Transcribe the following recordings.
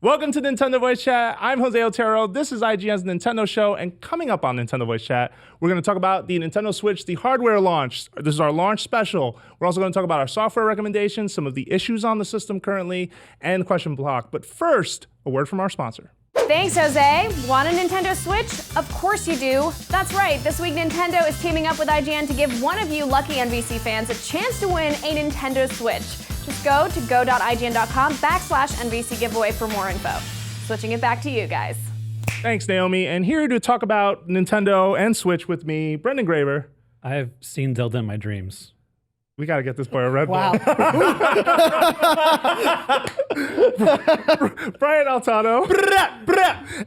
Welcome to Nintendo Voice Chat. I'm Jose Otero. This is IGN's Nintendo Show, and coming up on Nintendo Voice Chat, we're going to talk about the Nintendo Switch, the hardware launch. This is our launch special. We're also going to talk about our software recommendations, some of the issues on the system currently, and the question block. But first, a word from our sponsor. Thanks, Jose. Want a Nintendo Switch? Of course you do. That's right. This week, Nintendo is teaming up with IGN to give one of you lucky NVC fans a chance to win a Nintendo Switch. Just go to go.ign.com/NVC giveaway for more info. Switching it back to you guys. Thanks, Naomi. And here to talk about Nintendo and Switch with me, Brendan Graber. I have seen Zelda in my dreams. We got to get this boy a Red Bull. Wow. Brian Altano.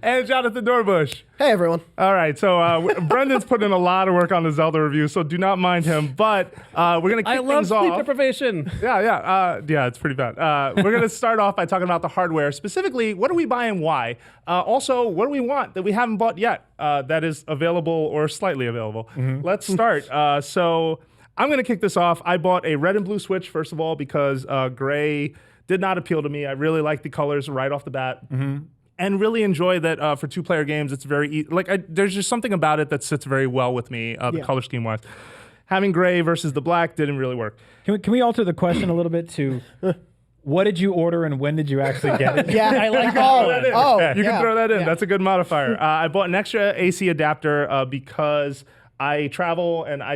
And Jonathan Dorbush. Hey, everyone. All right, so Brendan's put in a lot of work on the Zelda review, so do not mind him. But we're going to kick I love things sleep off. deprivation. Yeah, it's pretty bad. We're going to start off by talking about the hardware. Specifically, what do we buy and why? Also, what do we want that we haven't bought yet that is available or slightly available? Let's start. So I'm going to kick this off. I bought a red and blue Switch, first of all, because gray did not appeal to me. I really like the colors right off the bat. And really enjoy that for two-player games. It's very there's just something about it that sits very well with me, the color scheme wise. Having gray versus the black didn't really work. Can we alter the question a little bit to what did you order and when did you actually get it? Yeah, I like You can throw that in. That's a good modifier. I bought an extra AC adapter because I travel and I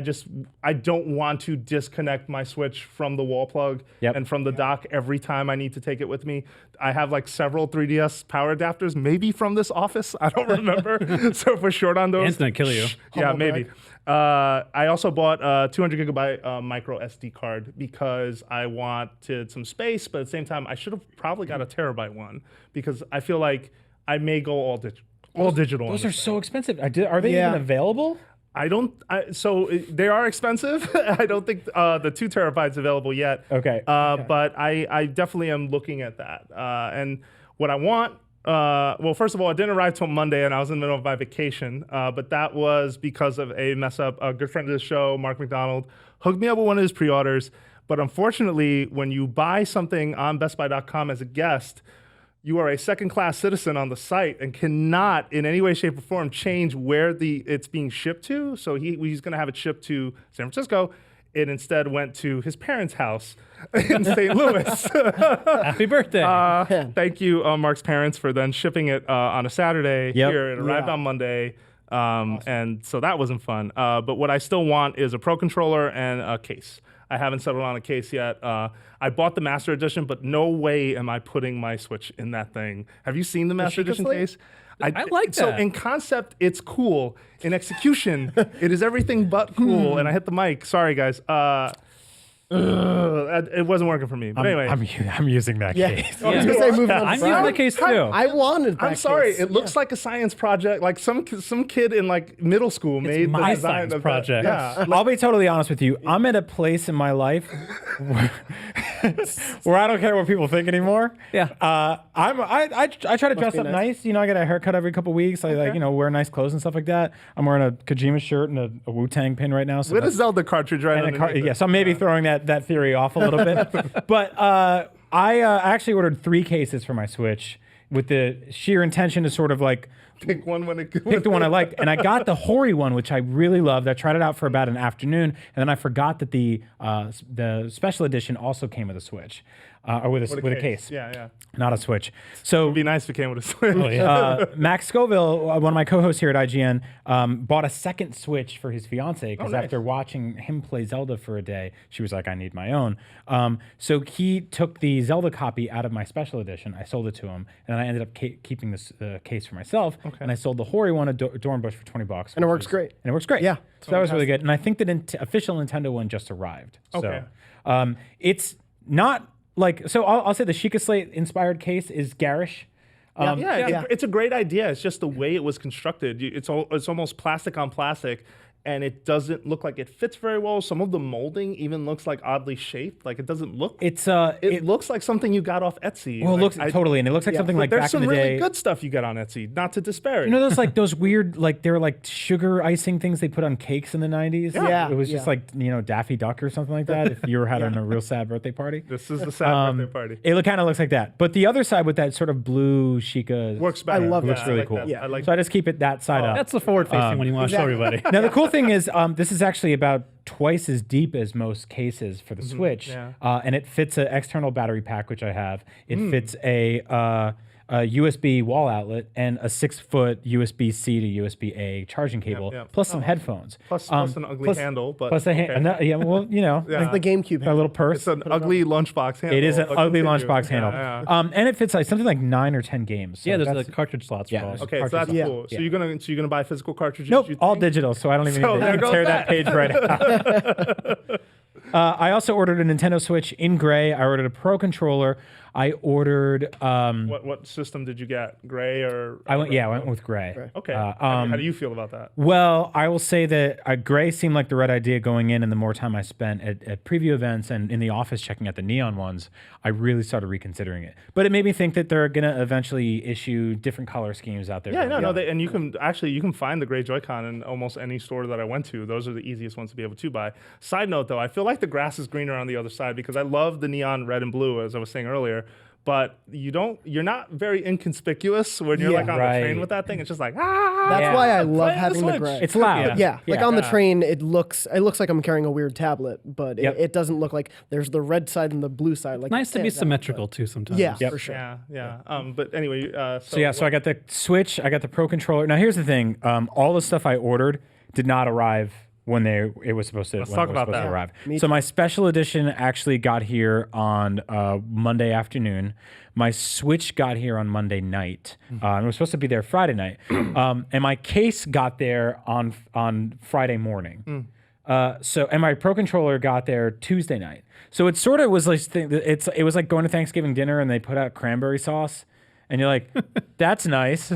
don't want to disconnect my Switch from the wall plug and from the dock every time I need to take it with me. I have like several 3DS power adapters, maybe from this office. I don't remember. So if we're short on those. Ant's gonna kill you. Yeah, maybe. I also bought a 200 gigabyte micro SD card because I wanted some space, but at the same time, I should have probably got a terabyte one because I feel like I may go all digital. Those are so expensive. Are they even available? So they are expensive. I don't think the 2 terabytes available yet. Okay. But I definitely am looking at that. And what I want, well, first of all, it didn't arrive till Monday and I was in the middle of my vacation. But that was because of a mess up. A good friend of the show, Mark McDonald, hooked me up with one of his pre-orders. But unfortunately, when you buy something on bestbuy.com as a guest, you are a second-class citizen on the site and cannot, in any way, shape, or form, change where it's being shipped to. So he's going to have it shipped to San Francisco. It instead went to his parents' house in St. Louis. Happy birthday. Thank you, Mark's parents, for then shipping it on a Saturday here. It arrived on Monday. Awesome. And so that wasn't fun. But what I still want is a Pro Controller and a case. I haven't settled on a case yet. I bought the Master Edition, but no way am I putting my Switch in that thing. Have you seen the Master Edition case? I like that. So in concept, it's cool. In execution, it is everything but cool. And I hit the mic. Sorry, guys. It wasn't working for me. But anyway. I'm using that case. I was going to say, moving on. I'm using the case too. I wanted that I'm sorry. case. It looks like a science project. Like some kid in like middle school made my the design science of project. Yeah. I'll be totally honest with you. I'm at a place in my life where I don't care what people think anymore. Yeah. I try to dress up nice. You know, I get a haircut every couple weeks. I wear nice clothes and stuff like that. I'm wearing a Kojima shirt and a Wu-Tang pin right now. So With a Zelda cartridge right underneath it. so I'm maybe throwing that theory off a little bit. But I actually ordered 3 cases for my Switch with the sheer intention to sort of like pick one when it pick the one I liked. And I got the Hori one, which I really loved. I tried it out for about an afternoon, and then I forgot that the special edition also came with a Switch. Or with a case. Yeah. Not a Switch. So It'd be nice if it came with a Switch. Max Scoville, one of my co-hosts here at IGN, bought a second Switch for his fiance because after watching him play Zelda for a day, she was like, I need my own. So he took the Zelda copy out of my special edition. I sold it to him, and I ended up keeping this case for myself. And I sold the Hori one at Dornbush for $20. And it works great. And it works great. Yeah. So that was really good. And I think the official Nintendo one just arrived. Okay. So it's not like, so I'll say the Sheikah Slate inspired case is garish. It's a great idea. It's just the way it was constructed. It's almost plastic on plastic, and it doesn't look like it fits very well. Some of the molding even looks like oddly shaped. Like it doesn't look. It looks like something you got off Etsy. Well, like, it looks totally, and it looks like something like there's back some in the really day. good stuff you get on Etsy. Not to disparage. You know those weird they're like sugar icing things they put on cakes in the 90s? Yeah. It was just like, Daffy Duck or something like that if you were having a real sad birthday party. This is the sad birthday party. It kind of looks like that. But the other side with that sort of blue Sheikah Works better. I love looks that. really I like cool. that. Yeah. I like So I just keep it that side up. That's the forward-facing one you want to show everybody. Now the cool thing is this is actually about twice as deep as most cases for the Switch, yeah. And it fits an external battery pack, which I have. It fits a USB wall outlet and a 6-foot USB-C to USB-A charging cable, yep. plus some headphones. Plus an ugly handle, but plus okay. yeah, well, The GameCube. a little purse. It's an ugly lunchbox handle. It is an but ugly continue. lunchbox handle. Yeah. And it fits like something like 9 or 10 games. So Yeah, there's that's- the cartridge slots for yeah, all. there's- Okay, so that's cartridges. cool. So Yeah. you're gonna buy physical cartridges? Nope, you all think? digital, so I don't even So need there to goes tear that. that page right out. I also ordered a Nintendo Switch in gray. I ordered a Pro controller. I ordered. What system did you get? Gray or? I went with gray. Okay. How do you feel about that? Well, I will say that gray seemed like the right idea going in, and the more time I spent at preview events and in the office checking out the neon ones, I really started reconsidering it. But it made me think that they're going to eventually issue different color schemes out there. Yeah, no. And you can find the gray Joy-Con in almost any store that I went to. Those are the easiest ones to be able to buy. Side note, though, I feel like the grass is greener on the other side because I love the neon red and blue, as I was saying earlier. But you're not very inconspicuous when you're Yeah. like on Right. the train with that thing. It's just like That's Yeah. why I I'm love playing having the Switch. gray. It's loud. Yeah, like on the Yeah. train, it looks like I'm carrying a weird tablet, but Yep. it doesn't look like there's the red side and the blue side. Like Nice to be stands out, symmetrical too sometimes. Yeah, Yep. for sure. Yeah. But anyway, So I got the Switch, I got the Pro controller. Now here's the thing: all the stuff I ordered did not arrive when it was supposed to. Let's talk about that. arrive. Me So my special edition actually got here on Monday afternoon. My Switch got here on Monday night, and it was supposed to be there Friday night. And my case got there on Friday morning. And my Pro controller got there Tuesday night. So it sort of was like it was like going to Thanksgiving dinner and they put out cranberry sauce, and you're like, that's nice.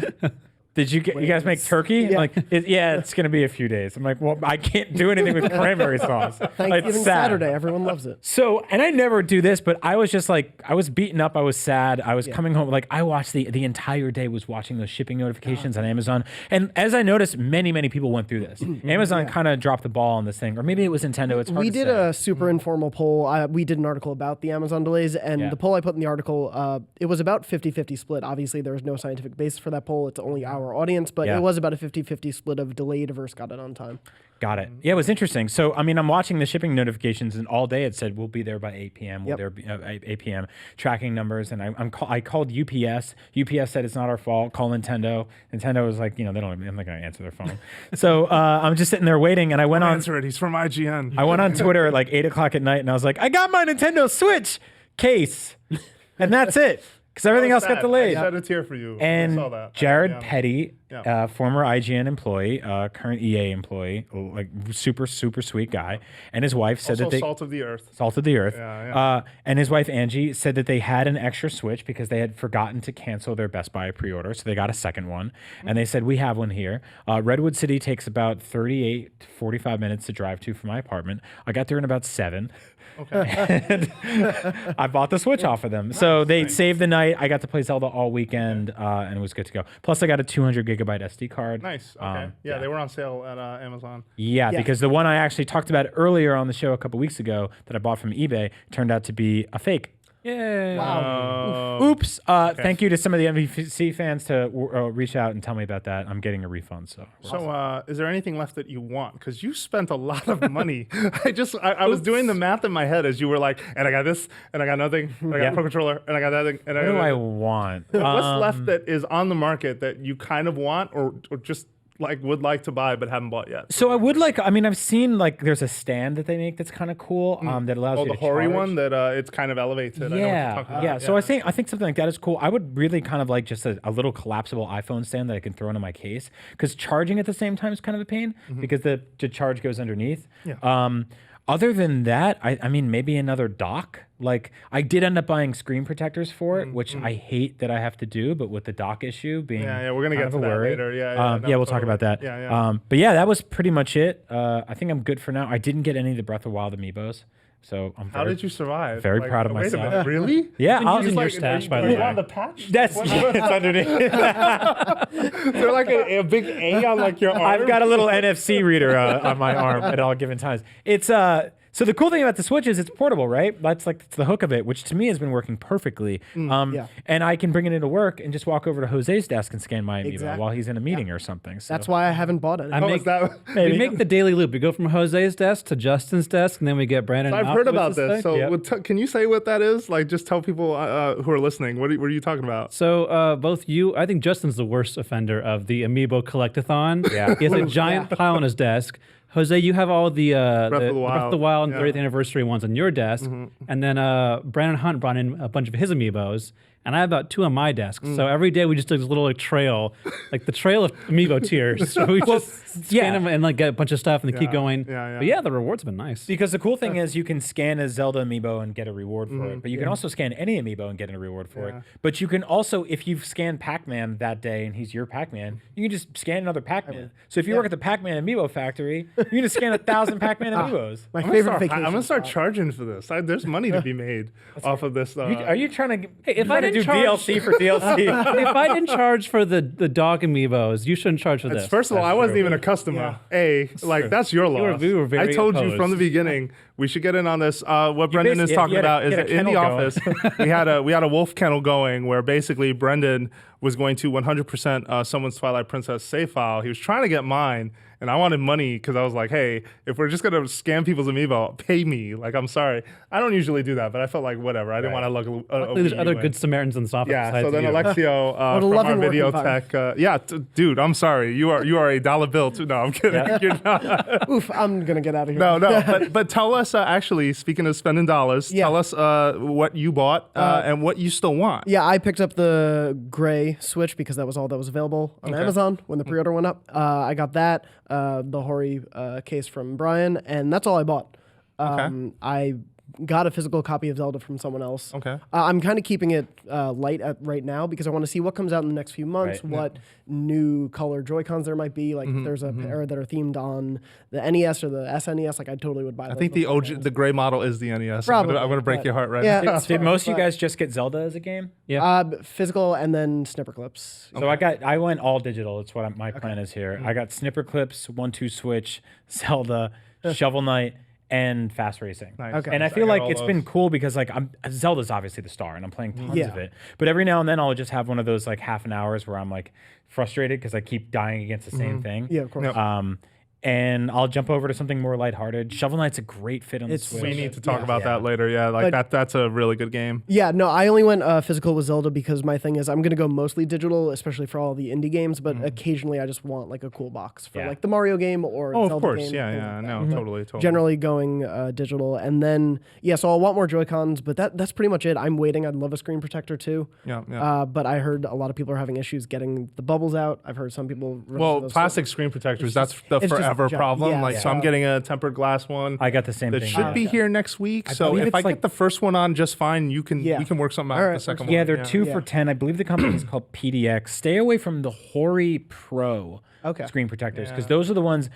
Did you guys make turkey? Yeah. Like, it's gonna be a few days. I'm like, well, I can't do anything with cranberry sauce. Thanksgiving It's sad. Saturday, everyone loves it. So, and I never do this, but I was just like, I was beaten up. I was sad. I was coming home. Like, I watched the entire day was watching those shipping notifications on Amazon. And as I noticed, many people went through this. Amazon kind of dropped the ball on this thing, or maybe it was Nintendo. It's hard We to did say. a super informal poll. We did an article about the Amazon delays, and Yeah. the poll I put in the article, it was about 50-50 split. Obviously, there was no scientific basis for that poll. It's only our audience, but Yeah. it was about a 50-50 split of delayed versus got it on time. Got it. Yeah, it was interesting. So, I mean, I'm watching the shipping notifications, and all day it said we'll be there by 8 p.m. We'll Yep. there be 8 p.m. Tracking numbers, and I called UPS. UPS said it's not our fault. Call Nintendo. Nintendo was like, they don't. I'm not gonna answer their phone. So I'm just sitting there waiting, and I went on. Answer it. He's from IGN. I went on Twitter at like 8 o'clock at night, and I was like, I got my Nintendo Switch case, and that's it. Because everything else got delayed. I shed a tear for you. I And saw that. Jared Yeah. Petty, Yeah. former IGN employee, current EA employee, like super sweet guy, and his wife said Also that they salt of the earth. salt of the earth. Yeah. And his wife Angie said that they had an extra Switch because they had forgotten to cancel their Best Buy pre-order, so they got a second one. And they said we have one here. Redwood City takes about 38 to 45 minutes to drive to from my apartment. I got there in about 7. Okay. And I bought the Switch off of them. So they saved the night. I got to play Zelda all weekend, and it was good to go. Plus, I got a 200 gigabyte SD card. Nice. Okay. Yeah, they were on sale at Amazon. Yeah, because the one I actually talked about earlier on the show a couple weeks ago that I bought from eBay turned out to be a fake. Yay. Wow. Oops. Thank you to some of the MVC fans to reach out and tell me about that. I'm getting a refund. So Is there anything left that you want? Because you spent a lot of money. I was doing the math in my head as you were like, and I got this, and I got nothing, and I got a Pro controller, and I got that thing, and what do I want? What's left that is on the market that you kind of want, or just like would like to buy but haven't bought yet? So I would like. I mean, I've seen like there's a stand that they make that's kind of cool. That allows you the to Hori charge. one that it's kind of elevated. I know what you're Yeah, talking about. yeah. So I think something like that is cool. I would really kind of like just a little collapsible iPhone stand that I can throw into my case because charging at the same time is kind of a pain because the charge goes underneath. Yeah. Other than that, I mean, maybe another dock. Like, I did end up buying screen protectors for it, which I hate that I have to do, but with the dock issue being we're gonna kind get of to a that worry. later. We'll talk about that. But yeah, that was pretty much it. I think I'm good for now. I didn't get any of the Breath of the Wild amiibos, so I'm How did you survive? very proud of wait myself. a minute, really? Yeah, I was in your stash, by the You way. on the patch? That's it's underneath. They're like a big A on like your arm. I've got a little NFC reader on my arm at all given times. It's so the cool thing about the Switch is it's portable, right? That's the hook of it, which to me has been working perfectly. And I can bring it into work and just walk over to Jose's desk and scan my amiibo while he's in a meeting or something. So. That's why I haven't bought it. Oh, is that? We make the daily loop. We go from Jose's desk to Justin's desk, and then we get Brandon. I've heard about Alkowitz's this. desk. So can you say what that is? Like, just tell people who are listening. What are you talking about? So both you, I think Justin's the worst offender of the Amiibo Collectathon. Yeah. He has a giant pile on his desk. Jose, you have all the Breath of the Wild and 30th anniversary ones on your desk. And then Brandon Hunt brought in a bunch of his Amiibos. And I have about 2 on my desk. So every day we just do this little trail, like the trail of Amiibo tiers. So we just scan them and like get a bunch of stuff and then keep going. But yeah, the rewards have been nice. Because the cool thing is you can scan a Zelda amiibo and get a reward for it, but you can also scan any amiibo and get a reward for it. But you can also, if you've scanned Pac-Man that day and he's your Pac-Man, you can just scan another Pac-Man. So if you work at the Pac-Man amiibo factory, you can just scan 1,000 Pac-Man amiibos. My favorite vacation. I'm gonna start charging for this. There's money to be made off of this. Are you trying to? if I do didn't charge- DLC for DLC? If I didn't charge for the dog Amiibos, you shouldn't charge for this. First of all, I wasn't even a customer. That's your loss. We were very I told you opposed. from the beginning we should get in on this. What Brendan is basically- talking you had a- about is you had that a in the kennel office we had a wolf kennel going where basically Brendan was going to 100% someone's Twilight Princess save file. He was trying to get mine. And I wanted money because I was like, hey, if we're just going to scam people's amiibo, pay me. Like, I'm sorry. I don't usually do that, but I felt like, whatever. I didn't want to look There's other good Samaritans in this office. Yeah, besides so then you. Alexio from love our and work video environment. tech. Dude, I'm sorry. You are a dollar bill too. No, I'm kidding. You're not. Oof, I'm gonna get out of here. No. But tell us, actually, speaking of spending dollars, tell us what you bought and what you still want. Yeah, I picked up the gray Switch because that was all that was available on Amazon when the pre-order went up. I got that, the Hori case from Brian, and that's all I bought. I got a physical copy of Zelda from someone else. Okay. I'm kind of keeping it light right now because I want to see what comes out in the next few months, what new color Joy-Cons there might be. Like if there's a pair that are themed on the NES or the SNES, like I totally would buy I those think the before OG, that. the gray model is the NES. Probably, I'm gonna break but- your heart right yeah. now. Did most of you guys just get Zelda as a game? Yeah. Physical and then snipper clips. So I went all digital. It's what my plan is here. I got Snipper Clips, 1-2 Switch, Zelda, Shovel Knight, and Fast Racing. Nice. Okay. And I I feel got like all it's those. been cool because like Zelda's obviously the star, and I'm playing tons of it. But every now and then I'll just have one of those like half an hours where I'm like frustrated because I keep dying against the same thing. Yeah, of course. Yep. And I'll jump over to something more lighthearted. Shovel Knight's a great fit on the It's- Switch. We need to talk Yeah. about that later. Yeah, that's a really good game. Yeah, no, I only went physical with Zelda because my thing is I'm going to go mostly digital, especially for all the indie games, but occasionally I just want like a cool box for Yeah. like the Mario game or Oh, Zelda of course. game. Yeah. No, totally. Generally going digital. And then, so I'll want more Joy-Cons, but that's pretty much it. I'm waiting. I'd love a screen protector too. Yeah. But I heard a lot of people are having issues getting the bubbles out. I've heard some people... Well, plastic screen protectors, that's the it's just forever problem. yeah, Like, so I'm getting a tempered glass one. I got the same that thing. should be here next week. So believe if I it's get like- the first one on just fine, you can Yeah. we can work something out All with right, the second Yeah, one. they're 2 for $10. I believe the company is called PDX. Stay away from the Hori Pro screen protectors because those are the ones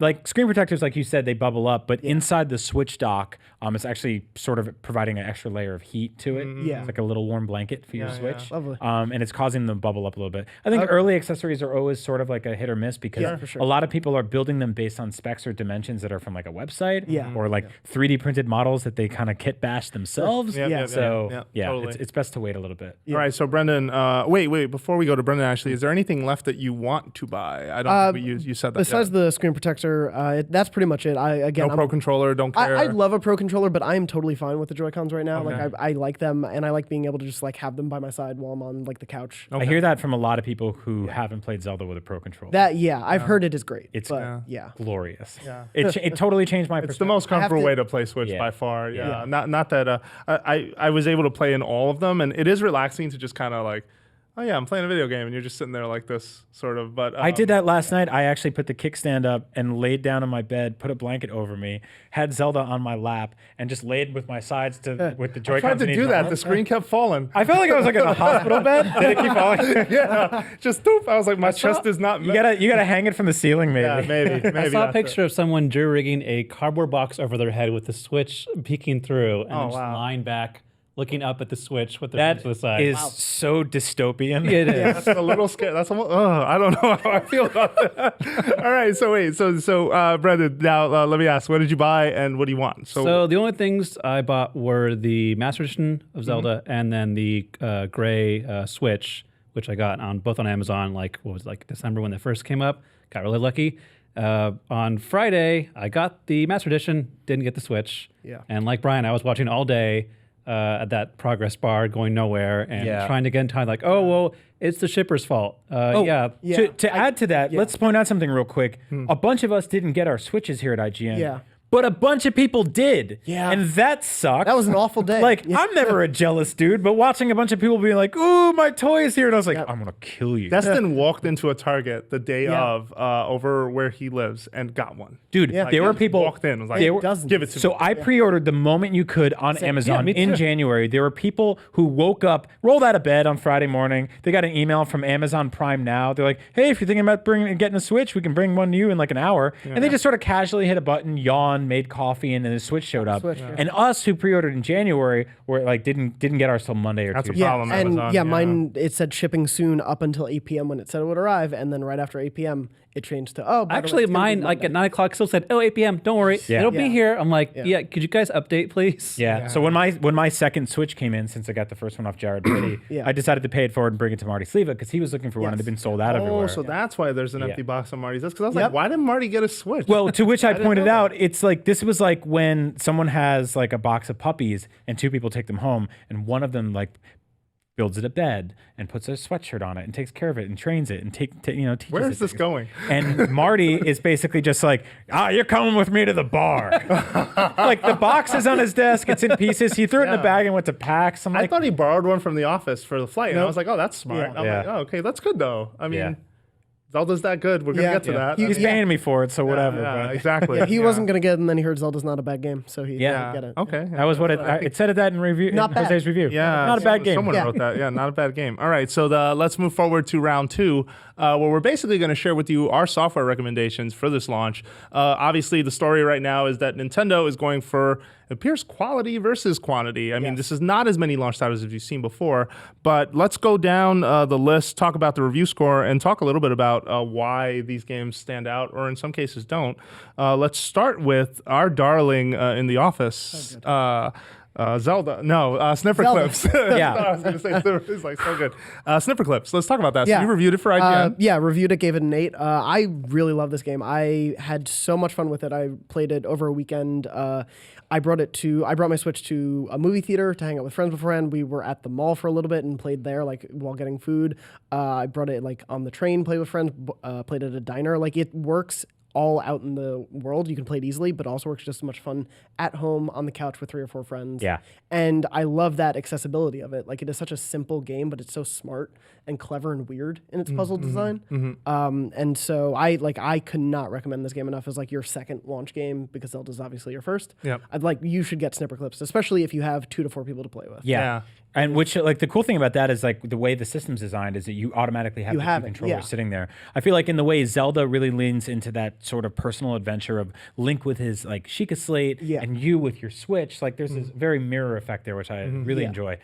like screen protectors, like you said, they bubble up, but inside the Switch dock, it's actually sort of providing an extra layer of heat to it. Yeah. It's like a little warm blanket for your Switch. Lovely. And it's causing them to bubble up a little bit. I think early accessories are always sort of like a hit or miss because for sure. a lot of people are building them based on specs or dimensions that are from like a website or like 3D printed models that they kind of kit bash themselves. So totally. it's best to wait a little bit. All right, so Brendan, wait, before we go to Brendan, actually, is there anything left that you want to buy? I don't think you said that. Besides the screen protector, that's pretty much it. no Pro Controller, don't care. I love a Pro Controller, but I am totally fine with the Joy-Cons right now. Like I like them, and I like being able to just like have them by my side while I'm on like the couch. I hear that from a lot of people who haven't played Zelda with a Pro Controller. I've heard it is great. It's yeah. glorious. It totally changed my It's the perspective. most comfortable to- way to play Switch Yeah. by far. Yeah. Not that I was able to play in all of them, and it is relaxing to just kind of like, oh yeah, I'm playing a video game, and you're just sitting there like this, sort of. But I did that last night. I actually put the kickstand up and laid down on my bed, put a blanket over me, had Zelda on my lap, and just laid with my sides with the Joy-Cons. I tried to in each do that. hand. The screen kept falling. I felt like I was like in a hospital bed. Did it keep falling? Yeah, just doop. I was like, my chest is not. You gotta hang it from the ceiling, maybe. Yeah, maybe. I saw a picture of someone jury rigging a cardboard box over their head with the Switch peeking through and then just lying back, looking up at the Switch with their hands to the side. That is so dystopian. It is. That's a little scary. That's almost. I don't know how I feel about that. All right. So wait. So Brendan. Now let me ask. What did you buy and what do you want? So the only things I bought were the Master Edition of Zelda and then the gray Switch, which I got both on Amazon. December when they first came up. Got really lucky. On Friday, I got the Master Edition. Didn't get the Switch. Yeah. And like Brian, I was watching all day. At that progress bar, going nowhere, and trying to get in time. Like, oh well, it's the shipper's fault. To add to that, let's point out something real quick. A bunch of us didn't get our Switches here at IGN. Yeah. But a bunch of people did. Yeah. And that sucked. That was an awful day. I'm never a jealous dude, but watching a bunch of people being like, ooh, my toy is here. And I was like, I'm going to kill you. Destin walked into a Target the day of over where he lives and got one. Dude, there were people walked in and was like, give it to me. So I pre-ordered the moment you could on Amazon in January. There were people who woke up, rolled out of bed on Friday morning. They got an email from Amazon Prime Now. They're like, hey, if you're thinking about getting a Switch, we can bring one to you in like an hour. And they just sort of casually hit a button, yawned, made coffee, and then the Switch showed up. And us who pre-ordered in January were like didn't get ours till Monday or Tuesday. That's a problem. And Amazon. mine, it said shipping soon up until 8 p.m. when it said it would arrive, and then right after 8 p.m. it changed to, by the way, Actually, it's gonna be mine like at Monday. 9 o'clock still said, 8 p.m. Don't worry, it'll be here. I'm like, could you guys update, please? Yeah. So when my second Switch came in, since I got the first one off Jared Brady, I decided to pay it forward and bring it to Marty Sleva because he was looking for one and it had been sold out everywhere. Oh, so that's why there's an empty box on Marty's desk. Because I was like, why didn't Marty get a Switch? Well, to which I pointed out, it's like this was like when someone has like a box of puppies and two people take them home, and one of them like builds it a bed and puts a sweatshirt on it and takes care of it and trains it and teaches where is it this going? And Marty is basically just like, you're coming with me to the bar. Like the box is on his desk, it's in pieces. He threw it in the bag and went to PAX. I thought he borrowed one from the office for the flight, and I was like, oh, that's smart. I'm like, oh, okay, that's good though. I mean, Zelda's that good. We're gonna get to that. He's paying me for it, so whatever. Yeah, but. exactly. He wasn't going to get it, and then he heard Zelda's not a bad game, so he didn't get it. Okay. That was what it said. That in review. Not in bad. Jose's review. Yeah, not a bad game. Someone wrote that. Yeah, not a bad game. All right, so let's move forward to round two, where we're basically going to share with you our software recommendations for this launch. Obviously, the story right now is that Nintendo is going for, it appears, quality versus quantity. I mean, this is not as many launch titles as you've seen before, but let's go down the list, talk about the review score, and talk a little bit about why these games stand out, or in some cases don't. Let's start with our darling in the office, Zelda. No, Snipper Clips. Yeah. I was going to say Snipper. It's like so good. Snipper Clips. Let's talk about that. So you reviewed it for IGN. Reviewed it, gave it an 8. I really love this game. I had so much fun with it. I played it over a weekend. I brought my Switch to a movie theater to hang out with friends beforehand. We were at the mall for a little bit and played there, like while getting food. I brought it like on the train, played with friends, played at a diner. Like it works all out in the world. You can play it easily, but also works just as much fun at home on the couch with 3 or 4 friends. Yeah. And I love that accessibility of it. Like it is such a simple game, but it's so smart and clever and weird in its puzzle design. And so I could not recommend this game enough as like your second launch game, because Zelda's obviously your first. Yep. You should get Snipper Clips, especially if you have 2 to 4 people to play with. Yeah. And which, like, the cool thing about that is, like, the way the system's designed is that you automatically have the 2 controllers sitting there. I feel like in the way Zelda really leans into that sort of personal adventure of Link with his, like, Sheikah Slate and you with your Switch. Like, there's this very mirror effect there, which I really enjoy.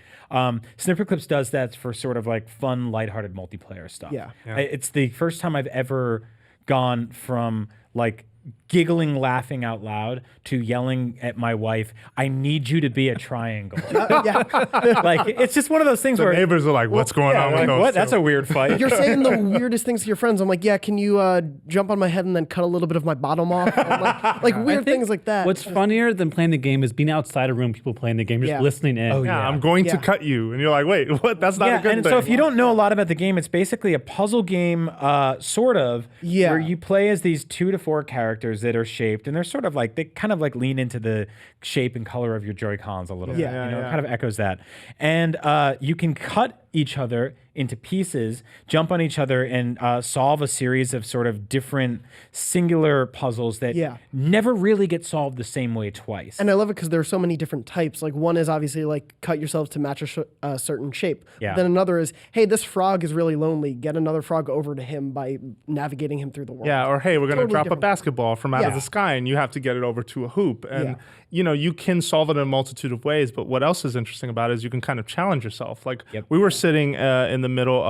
Snipper Clips does that for sort of, like, fun, lighthearted multiplayer stuff. It's the first time I've ever gone from, like, giggling, laughing out loud to yelling at my wife, I need you to be a triangle. Like, it's just one of those things The where neighbors are like, what's going on with like, those what? two? That's a weird fight. You're saying the weirdest things to your friends. I'm like, yeah, can you jump on my head and then cut a little bit of my bottom off? And like weird things like that. What's funnier than playing the game is being outside a room, people playing the game, just listening in. Yeah, I'm going to cut you. And you're like, wait, what? That's not a good and thing. so if you don't know a lot about the game, it's basically a puzzle game, sort of, where you play as these 2 to 4 characters that are shaped, and they're sort of like, they kind of like lean into the shape and color of your Joy-Cons a little bit. It kind of echoes that. And you can cut each other into pieces, jump on each other, and solve a series of sort of different singular puzzles that never really get solved the same way twice. And I love it because there are so many different types. Like one is obviously like cut yourselves to match a certain shape. Yeah. Then another is, hey, this frog is really lonely. Get another frog over to him by navigating him through the world. Yeah, or hey, we're going to Totally drop a different. basketball from out of the sky and you have to get it over to a hoop. And, you can solve it in a multitude of ways. But what else is interesting about it is you can kind of challenge yourself. Like we were sitting in the middle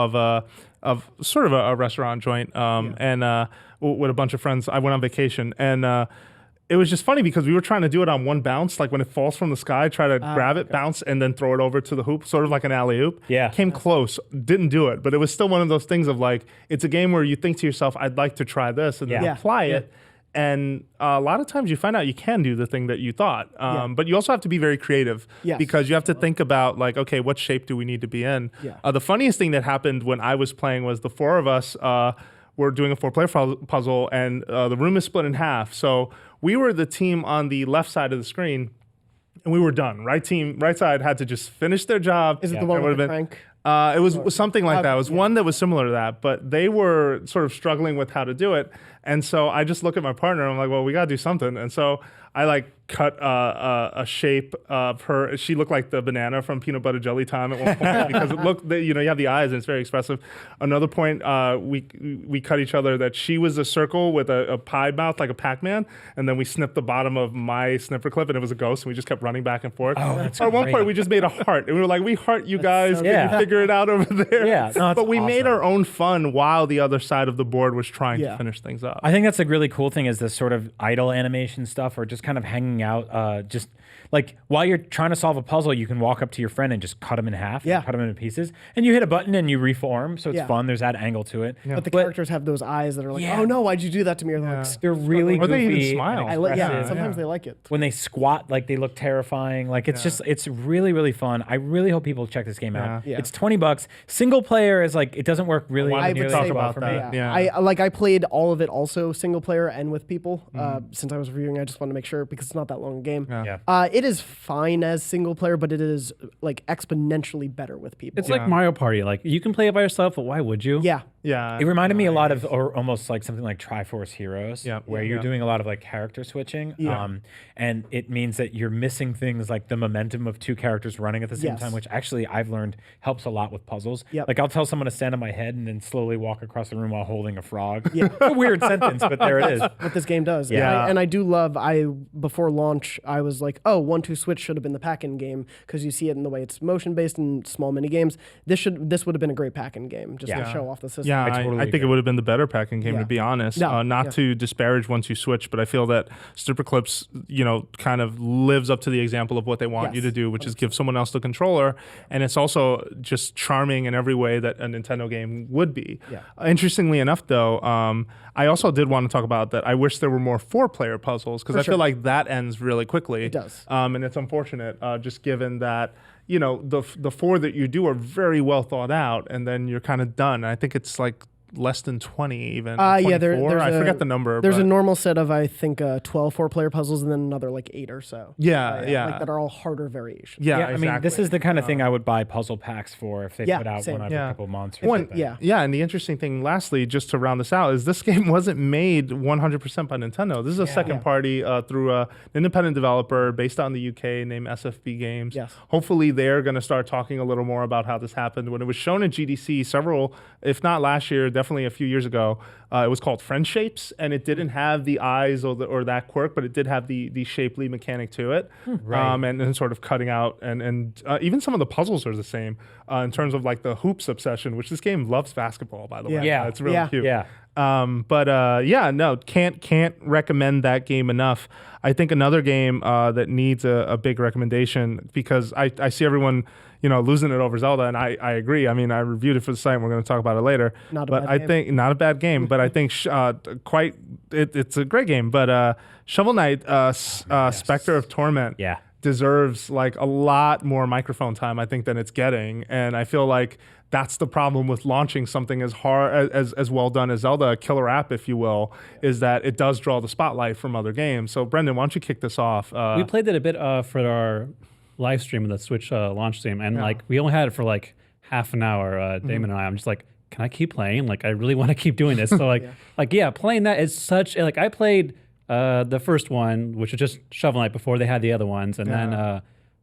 of sort of a restaurant joint and with a bunch of friends. I went on vacation and it was just funny because we were trying to do it on one bounce, like when it falls from the sky, try to grab it, bounce, and then throw it over to the hoop, sort of like an alley-oop. Yeah. Came close, didn't do it, but it was still one of those things of like, it's a game where you think to yourself, I'd like to try this, and then apply it. And a lot of times you find out you can do the thing that you thought. But you also have to be very creative because you have to think about like, okay, what shape do we need to be in? The funniest thing that happened when I was playing was the four of us were doing a 4-player puzzle and the room is split in half. So we were the team on the left side of the screen and we were done. Right side had to just finish their job. Is it the one with the crank? It was something like that. It was one that was similar to that, but they were sort of struggling with how to do it. And so I just look at my partner and I'm like, well, we got to do something. And so I like cut a shape of her. She looked like the banana from Peanut Butter Jelly Time at one point because it looked, you have the eyes and it's very expressive. Another point, we cut each other that she was a circle with a pie mouth like a Pac-Man, and then we snipped the bottom of my snipper clip and it was a ghost, and we just kept running back and forth. Oh, that's At one great. point, we just made a heart, and we were like, we heart you guys. Can you figure it out over there? Yeah, no, that's but we made awesome. our own fun while the other side of the board was trying to finish things up. I think that's a really cool thing is this sort of idle animation stuff or just kind of hanging out. Just like while you're trying to solve a puzzle, you can walk up to your friend and just cut them in half, cut them into pieces, and you hit a button and you reform. So it's fun. There's that angle to it. But the characters have those eyes that are like, oh no, why'd you do that to me? Or they're like, They're really Or they goofy. even smile. and sometimes they like it. when they squat, like they look terrifying. Like it's really, really fun. I really hope people check this game out. Yeah. It's $20. Single player is like, it doesn't work really I would nearly talk as well about for that. me. Yeah. I played all of it also single player and with people. Since I was reviewing, I just want to make sure because it's not that long a game. It is fine as single player, but it is like exponentially better with people. It's like Mario Party. Like you can play it by yourself, but why would you? Yeah. It reminded me a lot of, or almost like something like Triforce Heroes, where you're Yeah. doing a lot of like character switching. And it means that you're missing things like the momentum of two characters running at the same time, which actually I've learned helps a lot with puzzles. Like I'll tell someone to stand on my head and then slowly walk across the room while holding a frog. A weird sentence, but there it is. What this game does. Yeah. And I do love, before launch, I was like, oh, 1-2 Switch should have been the pack-in game because you see it in the way it's motion-based and small mini games. This would have been a great pack-in game just to show off the system. Yeah, totally I think it would have been the better packing game, to be honest. Not to disparage 1-2 Switch, but I feel that Snipper Clips, kind of lives up to the example of what they want you to do, which is give someone else the controller. And it's also just charming in every way that a Nintendo game would be. Interestingly enough, though, I also did want to talk about that. I wish there were more 4-player puzzles because I feel like that ends really quickly. It does. And it's unfortunate, just given that the 4 that you do are very well thought out, and then you're kind of done. I think it's like less than 20 even. 24? There's I forget the number. There's but a normal set of, I think, 12 4-player puzzles and then another like 8 or so. Yeah. Like that are all harder variations. Yeah, I mean, this is the kind of thing I would buy puzzle packs for if they put out same. one every couple months or One, something. yeah, and the interesting thing, lastly, just to round this out, is this game wasn't made 100% by Nintendo. This is a second party through an independent developer based out in the UK named SFB Games. Yes. Hopefully, they're going to start talking a little more about how this happened. When it was shown at GDC several, if not last year, definitely a few years ago, it was called Friend Shapes, and it didn't have the eyes or that quirk, but it did have the shapely mechanic to it, and sort of cutting out, and even some of the puzzles are the same in terms of like the hoops obsession, which this game loves basketball, by the way. Yeah. It's really cute. Yeah. Can't recommend that game enough. I think another game that needs a big recommendation, because I see everyone losing it over Zelda, and I agree. I mean, I reviewed it for the site, and we're going to talk about it later. Think not a bad game, but I think it's a great game. But Shovel Knight, Spectre of Torment, deserves like a lot more microphone time, I think, than it's getting, and I feel like that's the problem with launching something as hard as well done as Zelda, a killer app, if you will, is that it does draw the spotlight from other games. So Brendan, why don't you kick this off? We played it a bit for our live stream of the Switch launch stream, and like we only had it for like half an hour, Damon and I'm just like, can I keep playing? Like, I really want to keep doing this. So playing that is such like I played the first one, which was just Shovel Knight before they had the other ones, and then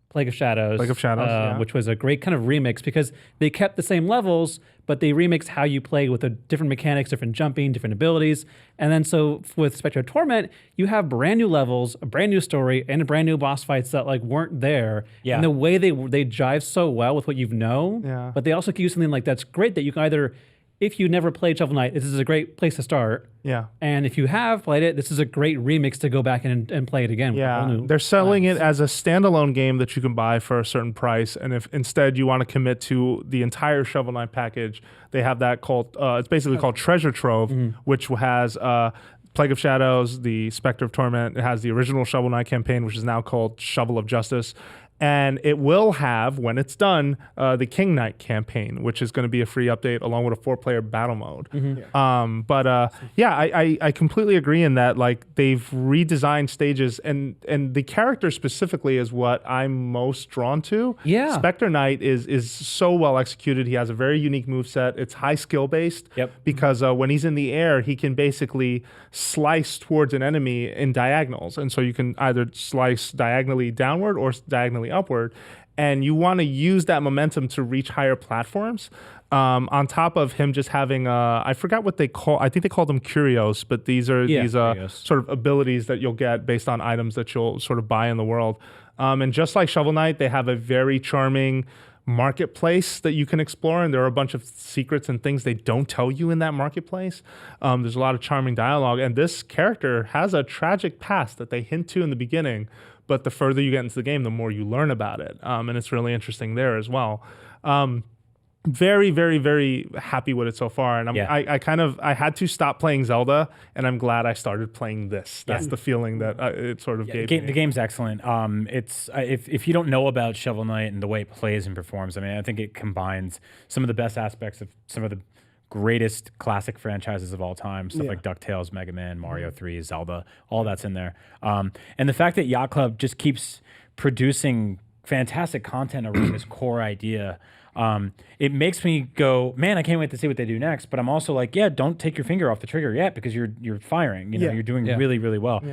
Plague of Shadows, which was a great kind of remix because they kept the same levels, but they remixed how you play with the different mechanics, different jumping, different abilities. And then so with Spectre of Torment, you have brand new levels, a brand new story, and brand new boss fights that like weren't there. Yeah. And the way they jive so well with what you've known, but they also give you something like that's great that you can either, if you never played Shovel Knight, this is a great place to start. Yeah. And if you have played it, this is a great remix to go back and play it again. Yeah. They're selling it as a standalone game that you can buy for a certain price. And if instead you want to commit to the entire Shovel Knight package, they have that called, it's basically called Treasure Trove, which has Plague of Shadows, the Spectre of Torment. It has the original Shovel Knight campaign, which is now called Shovel of Justice. And it will have, when it's done, the King Knight campaign, which is going to be a free update along with a 4-player battle mode. I completely agree in that. Like they've redesigned stages, and the character specifically is what I'm most drawn to. Yeah, Spectre Knight is so well executed. He has a very unique moveset. It's high skill based. Because when he's in the air, he can basically slice towards an enemy in diagonals, and so you can either slice diagonally downward or diagonally upward, and you want to use that momentum to reach higher platforms. On top of him just having, I forgot what they call, I think they call them curios, but these are sort of abilities that you'll get based on items that you'll sort of buy in the world. And just like Shovel Knight, they have a very charming marketplace that you can explore, and there are a bunch of secrets and things they don't tell you in that marketplace. There's a lot of charming dialogue, and this character has a tragic past that they hint to in the beginning, but the further you get into the game, the more you learn about it. And it's really interesting there as well. Very, very, very happy with it so far. And I had to stop playing Zelda, and I'm glad I started playing this. That's the feeling that it sort of gave me. The game's excellent. It's if you don't know about Shovel Knight and the way it plays and performs, I mean, I think it combines some of the best aspects of some of the greatest classic franchises of all time, stuff like DuckTales, Mega Man, Mario 3, Zelda, all that's in there. And the fact that Yacht Club just keeps producing fantastic content around this core idea, it makes me go, man, I can't wait to see what they do next. But I'm also like, yeah, don't take your finger off the trigger yet, because you're firing. You know, you're doing really, really well.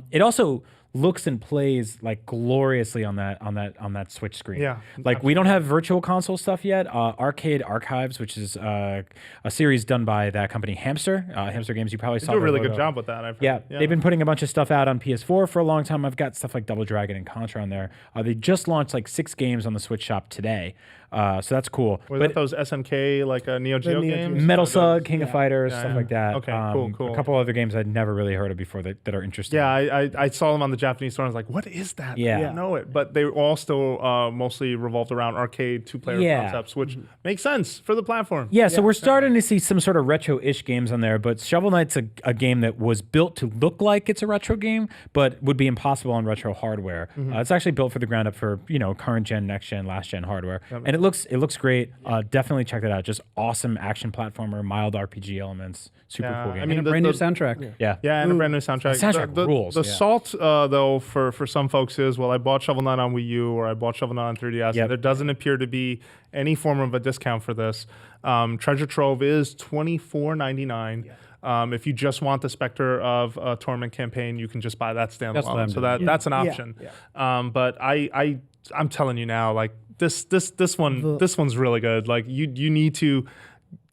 It also looks and plays like gloriously on that Switch screen. Like absolutely. We don't have virtual console stuff yet. Arcade Archives, which is a series done by that company Hamster Games. You probably saw. They do a really good job with that. They've been putting a bunch of stuff out on PS4 for a long time. I've got stuff like Double Dragon and Contra on there. They just launched like 6 games on the Switch shop today. So that's cool. Were that those SNK like Neo Geo games? Metal Slug, King of Fighters, stuff like that. Okay, cool. A couple other games I'd never really heard of before that are interesting. Yeah, I saw them on the Japanese store. I was like, what is that? I didn't know it. But they all still mostly revolved around arcade 2-player concepts, which makes sense for the platform. So we're starting to see some sort of retro-ish games on there, but Shovel Knight's a game that was built to look like it's a retro game, but would be impossible on retro hardware. It's actually built for the ground up for current gen, next gen, last gen hardware, and it looks great. Definitely check that out. Just awesome action platformer, mild RPG elements, super cool game. I mean, a brand new soundtrack. And a brand new soundtrack. The soundtrack rules. The salt, though, for some folks is, well, I bought Shovel Knight on Wii U or I bought Shovel Knight on 3DS. And there doesn't appear to be any form of a discount for this. Treasure Trove is $24.99. If you just want the Spectre of Torment campaign, you can just buy that standalone. So that's an option. But I'm telling you now, like this one's really good. Like you need to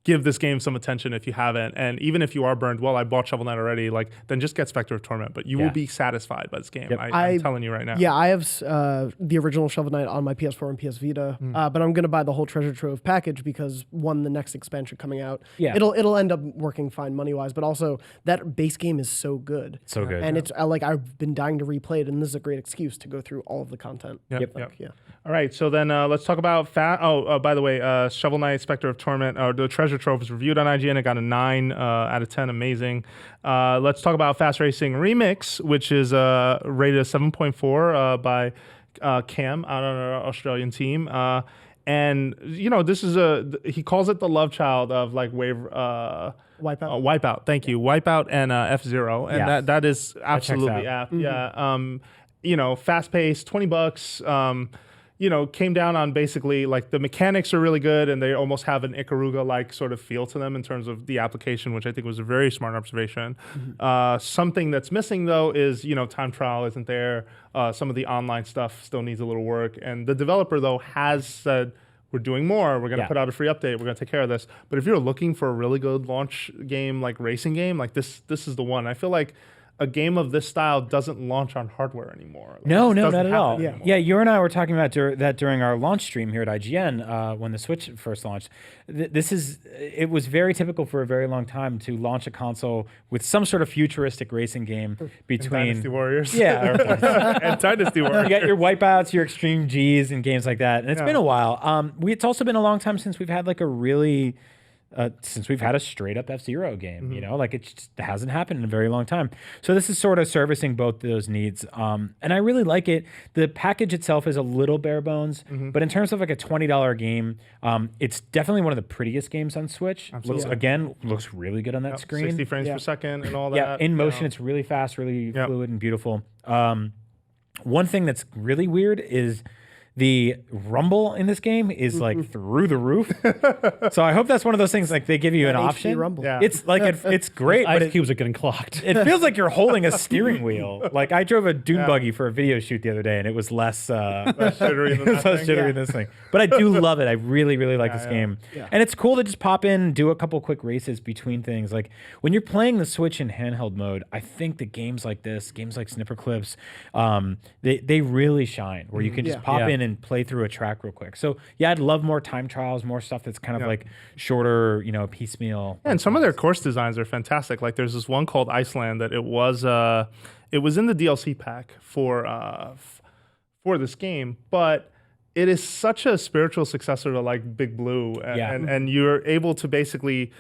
give this game some attention if you haven't, and even if you are burned, well, I bought Shovel Knight already, like then just get Spectre of Torment, but you will be satisfied by this game. I'm telling you right now. I have the original Shovel Knight on my PS4 and PS Vita, but I'm gonna buy the whole Treasure Trove package because the next expansion coming out, it'll end up working fine money wise, but also that base game is so good, and it's like I've been dying to replay it, and this is a great excuse to go through all of the content. All right, so then let's talk about by the way, Shovel Knight, Spectre of Torment, the Treasure Trove is reviewed on IGN. It got a 9 out of 10. Amazing. Let's talk about Fast Racing Remix, which is rated a 7.4 by Cam out on our Australian team. And this is he calls it the love child of like Wipeout. Wipeout. Thank you. Wipeout and F-Zero, and that is absolutely apt. Fast paced, $20. came down on basically like the mechanics are really good and they almost have an Ikaruga-like sort of feel to them in terms of the application, which I think was a very smart observation. Something that's missing though is, time trial isn't there. Some of the online stuff still needs a little work. And the developer though has said, we're doing more. We're going to put out a free update. We're going to take care of this. But if you're looking for a really good launch game, like racing game, like this is the one. I feel like a game of this style doesn't launch on hardware anymore. Like, no, not at all. Anymore. Yeah, you and I were talking about that during our launch stream here at IGN when the Switch first launched. It was very typical for a very long time to launch a console with some sort of futuristic racing game between Dynasty Warriors. Yeah, and Dynasty Warriors. You got your Wipeouts, your Extreme Gs, and games like that. And it's been a while. It's also been a long time since we've had like a really. Since we've had a straight up F-Zero game, like it just hasn't happened in a very long time. So this is sort of servicing both those needs. And I really like it. The package itself is a little bare bones, but in terms of like a $20 game, it's definitely one of the prettiest games on Switch. Looks really good on that screen. 60 frames per second and all that. Yeah, in motion, it's really fast, really fluid and beautiful. One thing that's really weird is the rumble in this game is like through the roof. So I hope that's one of those things like they give you an option. Rumble. Yeah. It's like it's great, but Ice cubes are getting clocked. it feels like you're holding a steering wheel. Like I drove a dune buggy for a video shoot the other day, and it was less jittery than that thing. than this thing. But I do love it. I really, really like this game. Yeah. And it's cool to just pop in, do a couple quick races between things. Like when you're playing the Switch in handheld mode, I think that games like this, games like Snipper Clips, they really shine where you can just pop in and play through a track real quick. So yeah, I'd love more time trials, more stuff that's kind of like shorter, piecemeal. And some of their course designs are fantastic. Like there's this one called Iceland that it was in the DLC pack for this game, but it is such a spiritual successor to like Big Blue, and you're able to basically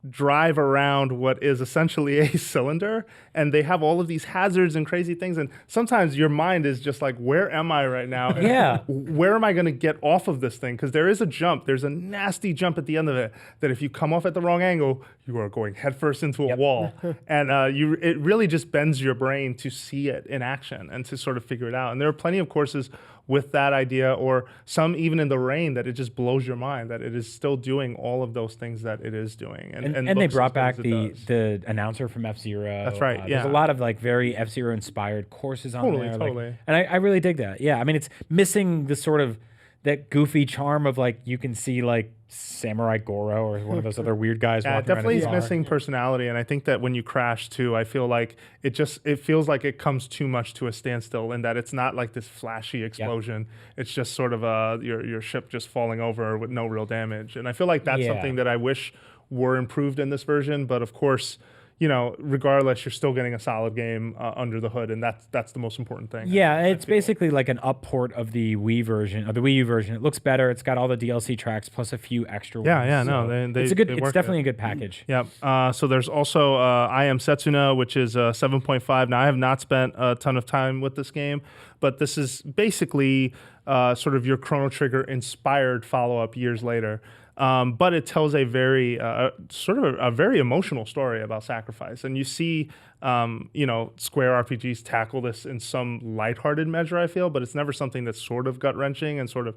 drive around what is essentially a cylinder, and they have all of these hazards and crazy things, and sometimes your mind is just like, where am I right now? And where am I going to get off of this thing? Because there is a jump. There's a nasty jump at the end of it that if you come off at the wrong angle, you are going headfirst into a wall. And it really just bends your brain to see it in action and to sort of figure it out. And there are plenty of courses with that idea, or some even in the rain, that it just blows your mind that it is still doing all of those things that it is doing. And they brought back the announcer from F-Zero. That's right. There's a lot of like very F-Zero inspired courses on there. Totally. And I really dig that. Yeah, I mean, it's missing the sort of that goofy charm of like you can see like Samurai Goro or one of those other weird guys. Yeah, it definitely is missing personality, and I think that when you crash too, I feel like it feels like it comes too much to a standstill, in that it's not like this flashy explosion. It's just sort of your ship just falling over with no real damage, and I feel like that's something that I wish were improved in this version. But of course, regardless, you're still getting a solid game under the hood, and that's the most important thing. Yeah, it's basically like an up port of the Wii version, of the Wii U version. It looks better. It's got all the DLC tracks plus a few extra ones. It's definitely a good package. Yep. So there's also I Am Setsuna, which is 7.5. Now I have not spent a ton of time with this game, but this is basically sort of your Chrono Trigger inspired follow-up years later. But it tells a very very emotional story about sacrifice, and you see, Square RPGs tackle this in some lighthearted measure, I feel, but it's never something that's sort of gut wrenching and sort of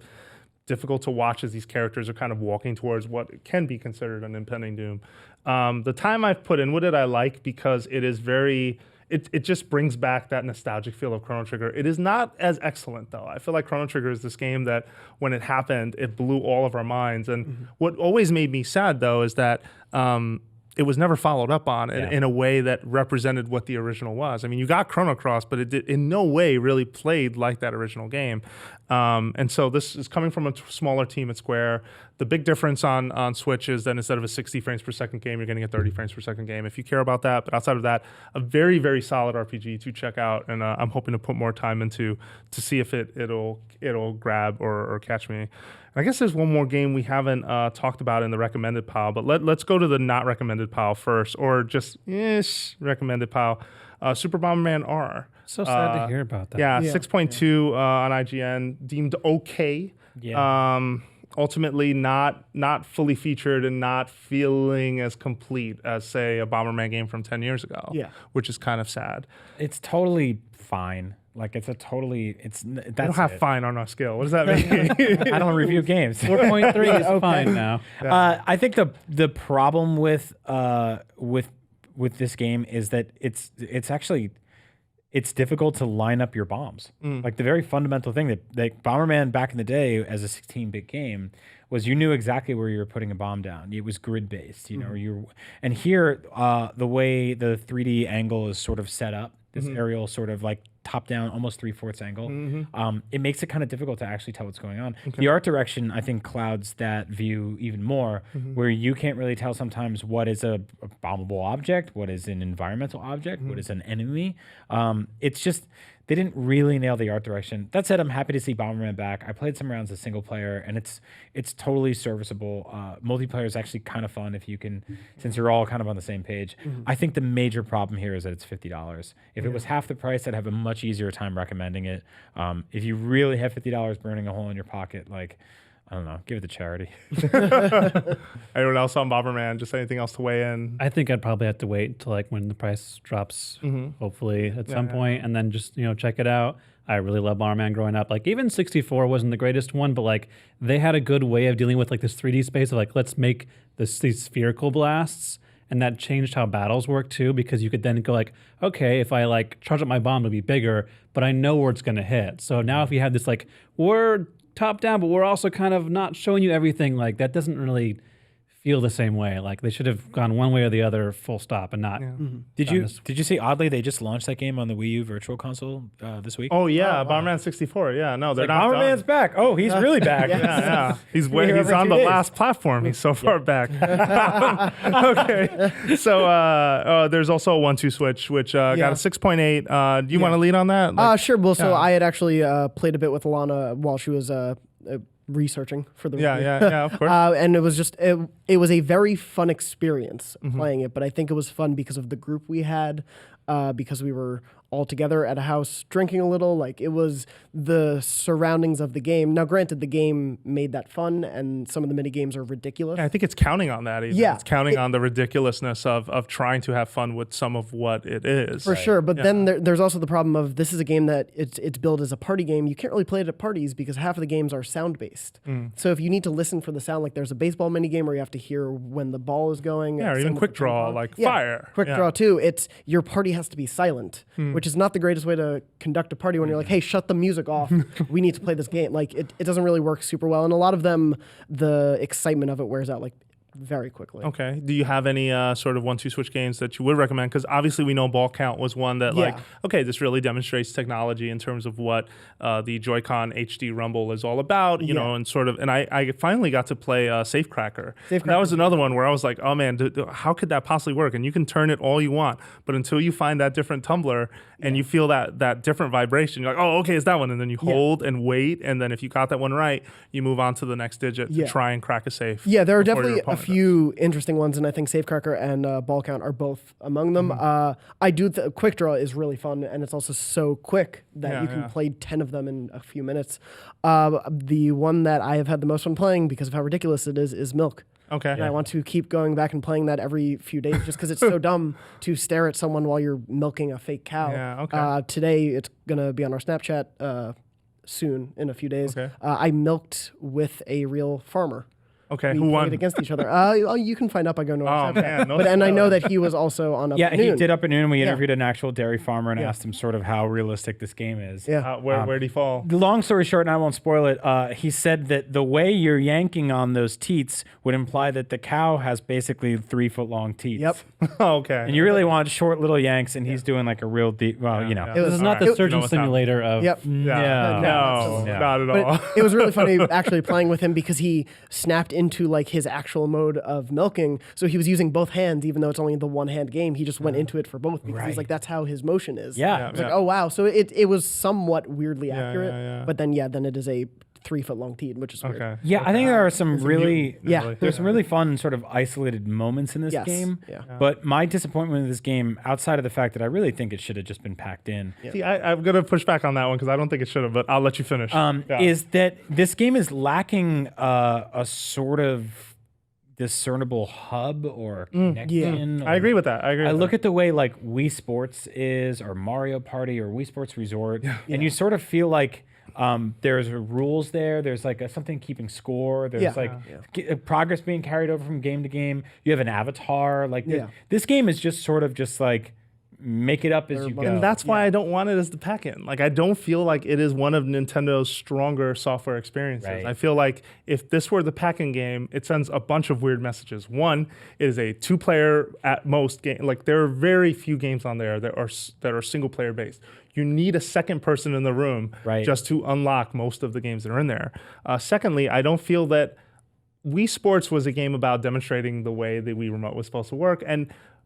difficult to watch as these characters are kind of walking towards what can be considered an impending doom. The time I've put in with it, I like, because it is very. It just brings back that nostalgic feel of Chrono Trigger. It is not as excellent, though. I feel like Chrono Trigger is this game that, when it happened, it blew all of our minds. And what always made me sad, though, is that it was never followed up on in a way that represented what the original was. I mean, you got Chrono Cross, but it did in no way really played like that original game. And so this is coming from a smaller team at Square. The big difference on Switch is that instead of a 60 frames per second game, you're getting a 30 frames per second game, if you care about that. But outside of that, a very, very solid RPG to check out. And I'm hoping to put more time into to see if it'll grab or catch me. I guess there's one more game we haven't talked about in the recommended pile, but let's go to the not recommended pile first, or just recommended pile. Super Bomberman R. So sad to hear about that. Yeah, 6.2 on IGN, deemed okay. Yeah. ultimately not fully featured and not feeling as complete as, say, a Bomberman game from 10 years ago. Yeah. Which is kind of sad. It's totally fine. Like that's We don't have fine on our scale. What does that mean? I don't review games. 4.3 is fine now. I think the problem with this game is that it's difficult to line up your bombs. Like the very fundamental thing that Bomberman back in the day as a 16-bit game was you knew exactly where you were putting a bomb down. It was grid based, you know. And here the way the 3D angle is sort of set up, this aerial sort of like top down, almost 3/4 angle. It makes it kind of difficult to actually tell what's going on. The art direction, I think, clouds that view even more, where you can't really tell sometimes what is a bombable object, what is an environmental object, what is an enemy. It's just, they didn't really nail the art direction. That said, I'm happy to see Bomberman back. I played some rounds as single player, and it's totally serviceable. Multiplayer is actually kind of fun if you can, since you're all kind of on the same page. I think the major problem here is that it's $50. If it was half the price, I'd have a much easier time recommending it. If you really have $50 burning a hole in your pocket, like, I don't know, give it to charity. Anyone else on Bomberman? Just anything else to weigh in? I think I'd probably have to wait till like when the price drops, hopefully at some point, and then just check it out. I really love Bomberman growing up. Like even 64 wasn't the greatest one, but like they had a good way of dealing with like this 3D space of like let's make these spherical blasts, and that changed how battles work too, because you could then go like, okay, if I like charge up my bomb, it'll be bigger, but I know where it's gonna hit. So now if you have this like we're top down, but we're also kind of not showing you everything, like that doesn't really feel the same way. Like they should have gone one way or the other, full stop, and not. Did you see oddly they just launched that game on the Wii U Virtual Console this week? Oh yeah, Bomberman 64. Yeah, no, they're not. Bomberman's back. Oh, he's really back. Yeah. He's every on 2 the days. last platform. He's so far back. Okay, so there's also a 1-2 switch, which got a 6.8. Do you want to lead on that? Sure. Well, so I had actually played a bit with Alana while she was researching for the review. Yeah, of course. And it was just it was a very fun experience playing it, but I think it was fun because of the group we had, because we were all together at a house drinking a little. Like it was the surroundings of the game. Now, granted, the game made that fun, and some of the mini games are ridiculous. I think it's counting on that. Even. Yeah. It's counting on the ridiculousness of trying to have fun with some of what it is. For sure, but then there's also the problem of this is a game that it's billed as a party game. You can't really play it at parties because half of the games are sound-based. So if you need to listen for the sound, like there's a baseball mini game where you have to hear when the ball is going. Yeah, or even quick draw, like fire. Quick draw too. It's your party has to be silent, which is not the greatest way to conduct a party when you're like, hey, shut the music off. We need to play this game. Like it doesn't really work super well. And a lot of them, the excitement of it wears out like very quickly. Okay. Do you have any sort of 1-2 switch games that you would recommend? Because obviously we know Ball Count was one that like, okay, this really demonstrates technology in terms of what the Joy-Con HD Rumble is all about, you know, and sort of, and I finally got to play Safecracker. And that was another one where I was like, oh man, how could that possibly work? And you can turn it all you want, but until you find that different tumbler and you feel that different vibration, you're like, oh, okay, it's that one. And then you hold and wait. And then if you got that one right, you move on to the next digit to try and crack a safe. Yeah, there are definitely a few interesting ones, and I think Safecracker and Ball Count are both among them. I do Quick Draw is really fun, and it's also so quick that you can play 10 of them in a few minutes. The one that I have had the most fun playing because of how ridiculous it is Milk. Okay. And I want to keep going back and playing that every few days just because it's so dumb to stare at someone while you're milking a fake cow. Yeah, okay. Today, it's going to be on our Snapchat soon, in a few days. Okay. I milked with a real farmer. Okay, We who won? played against each other. You can find up by going to our Oh Snapchat. man, no And I know that he was also on Up Yeah, at he Noon. did Up at Noon. We interviewed an actual dairy farmer and asked him sort of how realistic this game is. Yeah. Where'd he fall? The long story short, and I won't spoil it, he said that the way you're yanking on those teats would imply that the cow has basically 3-foot-long teats. Yep. Okay. And you really want short little yanks, and he's doing like a real deep, well, you know. yeah. This is not Alright. the surgeon No, it's not. simulator of. Yep. No, Yeah. not at But all. it was really funny actually playing with him because he snapped into like his actual mode of milking. So he was using both hands, even though it's only the one hand game. He just went into it for both because he's like, that's how his motion is. Yeah. It's like, oh wow. So it was somewhat weirdly accurate. yeah. But then it is a 3-foot long teeth, which is weird. Yeah, I think there are some really Yeah. there's some really fun sort of isolated moments in this Yes. game. Yeah. But my disappointment with this game, outside of the fact that I really think it should have just been packed in, See, I'm going to push back on that one because I don't think it should have, but I'll let you finish. is that this game is lacking a sort of discernible hub or connection. I agree with that. I look at the way like Wii Sports is, or Mario Party, or Wii Sports Resort, and you sort of feel like there's rules there. There's like something keeping score. There's progress being carried over from game to game. You have an avatar. Like this game is just sort of just like make it up as you go. And that's why I don't want it as the pack-in. Like, I don't feel like it is one of Nintendo's stronger software experiences. Right. I feel like if this were the pack-in game, it sends a bunch of weird messages. One, it is a 2-player at most game. Like, there are very few games on there that are single-player based. You need a second person in the room just to unlock most of the games that are in there. Secondly, I don't feel that Wii Sports was a game about demonstrating the way the Wii Remote was supposed to work,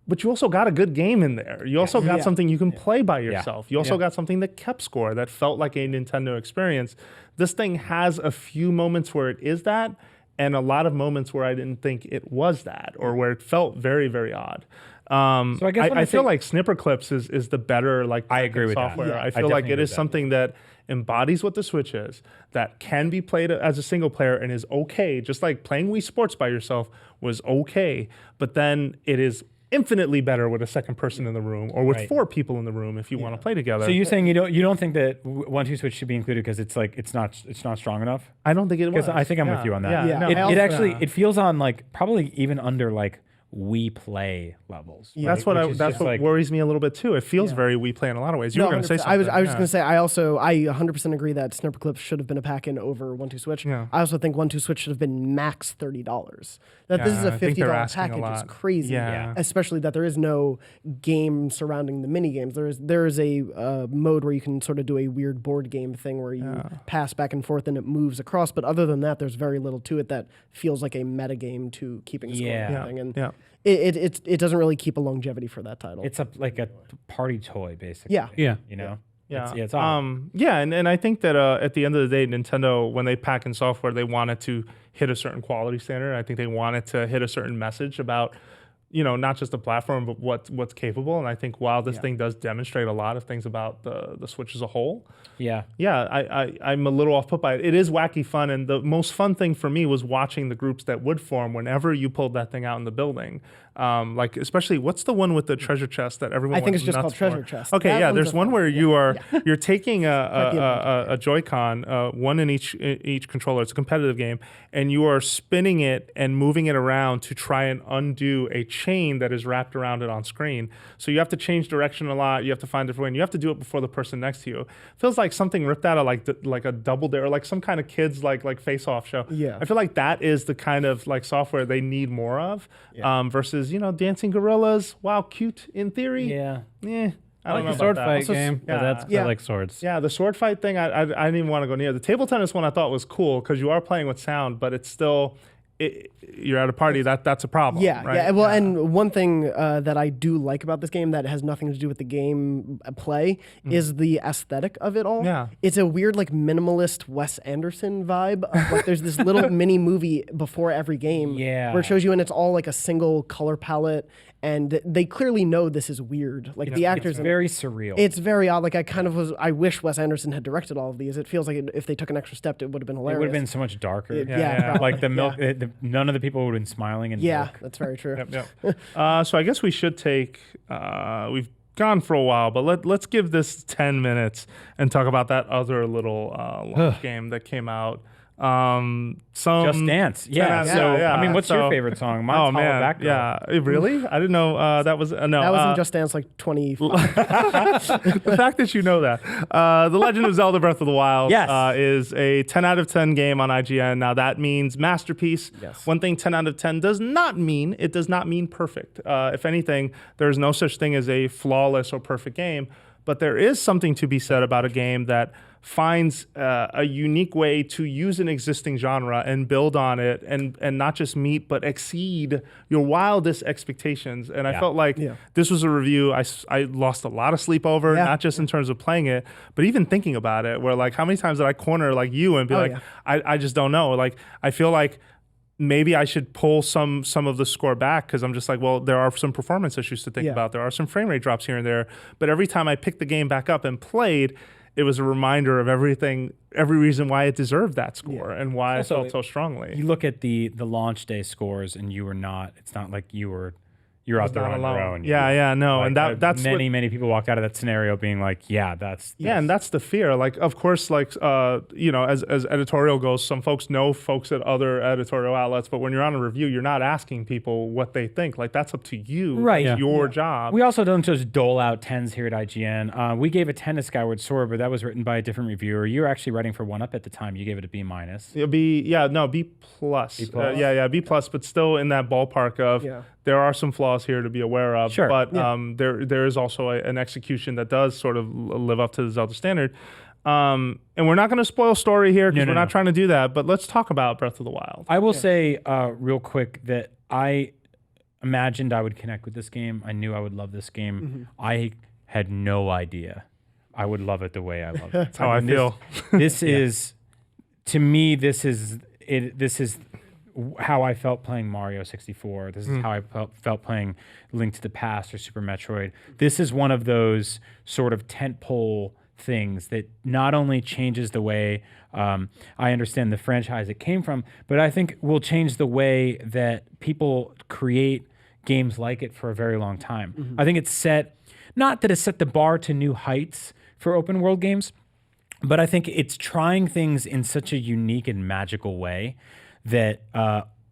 but you also got a good game in there. You also got something you can play by yourself. You also got something that kept score, that felt like a Nintendo experience. This thing has a few moments where it is that, and a lot of moments where I didn't think it was that, or where it felt very, very odd. So I guess I feel like Snipper Clips is the better I agree with software. that. I feel like it is something that embodies what the Switch is, that can be played as a single player and is okay, just like playing Wii Sports by yourself was okay, but then it is infinitely better with a second person in the room, or with 4 people in the room if you want to play together. So you're saying you don't think that 1-2 Switch should be included because it's like it's not strong enough? I don't think it was. Because I think I'm with you on that. Yeah. Yeah. It actually it feels on like probably even under like Wii Play levels. That's what worries me a little bit too. It feels very Wii Play in a lot of ways. You were going to say something. I was just going to say I 100% agree that Snipper Clips should have been a pack-in over 1-2 Switch. Yeah. I also think 1-2 Switch should have been max $30. That this is a $50 package is crazy. Yeah. Especially that there is no game surrounding the mini games. There is a mode where you can sort of do a weird board game thing where you pass back and forth and it moves across. But other than that, there's very little to it that feels like a meta game to keeping score and everything. And it doesn't really keep a longevity for that title. It's like a party toy, basically. Yeah. You know? Yeah. It's odd. And I think that at the end of the day, Nintendo, when they pack in software, they wanted to hit a certain quality standard. I think they wanted to hit a certain message about, not just the platform, but what's capable. And I think while this thing does demonstrate a lot of things about the Switch as a whole, I'm a little off put by it. It is wacky fun, and the most fun thing for me was watching the groups that would form whenever you pulled that thing out in the building. Like, especially, what's the one with the treasure chest that everyone? I think went it's just nuts called treasure for? chest. Okay, That there's one's a one fun where you're taking a Joy-Con, one in each controller. It's a competitive game, and you are spinning it and moving it around to try and undo a chain that is wrapped around it on screen. So you have to change direction a lot. You have to find different way, and you have to do it before the person next to you. Feels like something ripped out of like a Double Dare, or like some kind of kids like face-off show. Yeah. I feel like that is the kind of like software they need more of, versus Dancing Gorillas. Wow, cute in theory. Yeah. I like don't know the sword about fight that. game. But I like swords. Yeah, the sword fight thing, I didn't even want to go near. The table tennis one I thought was cool because you are playing with sound, but it's still, you're at a party, that's a problem. Right? Well, and one thing that I do like about this game that has nothing to do with the game play is the aesthetic of it all. Yeah. It's a weird, like, minimalist Wes Anderson vibe. Of, like, there's this little mini movie before every game where it shows you, and it's all like a single color palette. And they clearly know this is weird. Like the actors, it's very surreal. It's very odd. Like I wish Wes Anderson had directed all of these. It feels like if they took an extra step, it would have been hilarious. It would have been so much darker. Probably. Like the milk. None of the people would have been smiling. And milk. That's very true. So I guess we should take. We've gone for a while, but let's give this 10 minutes and talk about that other little launch game that came out. Just Dance. I mean, what's your favorite song? Mine's Back Girl. Yeah, really? I didn't know that was no. That was in Just Dance like 25. The fact that you know that. The Legend of Zelda Breath of the Wild is a 10 out of 10 game on IGN. Now that means masterpiece. Yes. One thing 10 out of 10 does not mean, it does not mean perfect. If anything, there's no such thing as a flawless or perfect game, but there is something to be said about a game that finds a unique way to use an existing genre and build on it, and not just meet but exceed your wildest expectations. And I felt like this was a review I lost a lot of sleep over, not just in terms of playing it, but even thinking about it, where like how many times did I corner like you and be I just don't know. Like I feel like maybe I should pull some of the score back, because I'm just like, well, there are some performance issues to think about. There are some frame rate drops here and there. But every time I picked the game back up and played, it was a reminder of every reason why it deserved that score and why also, I felt so strongly. You look at the launch day scores, and you were not. It's not like you're out there on your own. No, like, and that's many people walked out of that scenario being like, that's and that's the fear. Like, of course, like as editorial goes, some folks know folks at other editorial outlets, but when you're on a review, you're not asking people what they think. Like, that's up to you, right? It's your job. We also don't just dole out 10s here at IGN. We gave a 10 to Skyward Sword, but that was written by a different reviewer. You were actually writing for 1UP at the time. You gave it a B-. B+. B+? B+, but still in that ballpark of there are some flaws here to be aware of. Sure. But there is also an execution that does sort of live up to the Zelda standard. And we're not going to spoil story here, because we're not trying to do that. But let's talk about Breath of the Wild. I will say real quick that I imagined I would connect with this game. I knew I would love this game. I had no idea I would love it the way I love it. That's how I feel. This is, to me, this is how I felt playing Mario 64. This is how I felt playing Link to the Past or Super Metroid. This is one of those sort of tentpole things that not only changes the way I understand the franchise it came from, but I think will change the way that people create games like it for a very long time. I think it's set, not that it's set the bar to new heights for open world games, but I think it's trying things in such a unique and magical way that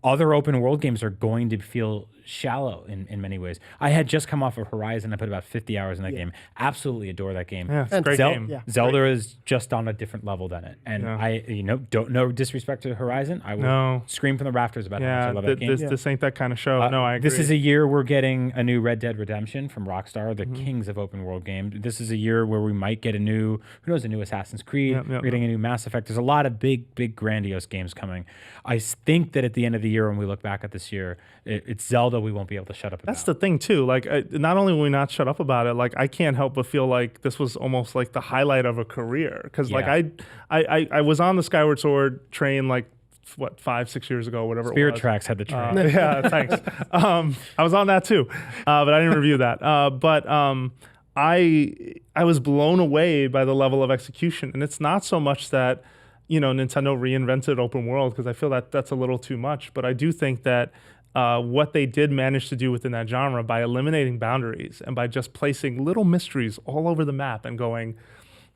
other open world games are going to feel shallow in many ways. I had just come off of Horizon. I put about 50 hours in that game. Absolutely adore that game. Yeah, it's a great game. Zelda is just on a different level than it. And I, don't no disrespect to Horizon. I will scream from the rafters about how much I love that game. This ain't that kind of show. No, I agree. This is a year we're getting a new Red Dead Redemption from Rockstar, the kings of open world games. This is a year where we might get a new Assassin's Creed. We're getting a new Mass Effect. There's a lot of big, grandiose games coming. I think that at the end of the year, when we look back at this year, it's Zelda we won't be able to shut up about. That's the thing too. Like, not only will we not shut up about it, like I can't help but feel like this was almost like the highlight of a career. Because like I was on the Skyward Sword train like 5-6 years ago, whatever. Spirit Tracks had the train. Yeah, thanks. I was on that too, but I didn't review that. But I was blown away by the level of execution, and it's not so much that Nintendo reinvented open world, because I feel that that's a little too much. But I do think that what they did manage to do within that genre by eliminating boundaries and by just placing little mysteries all over the map and going,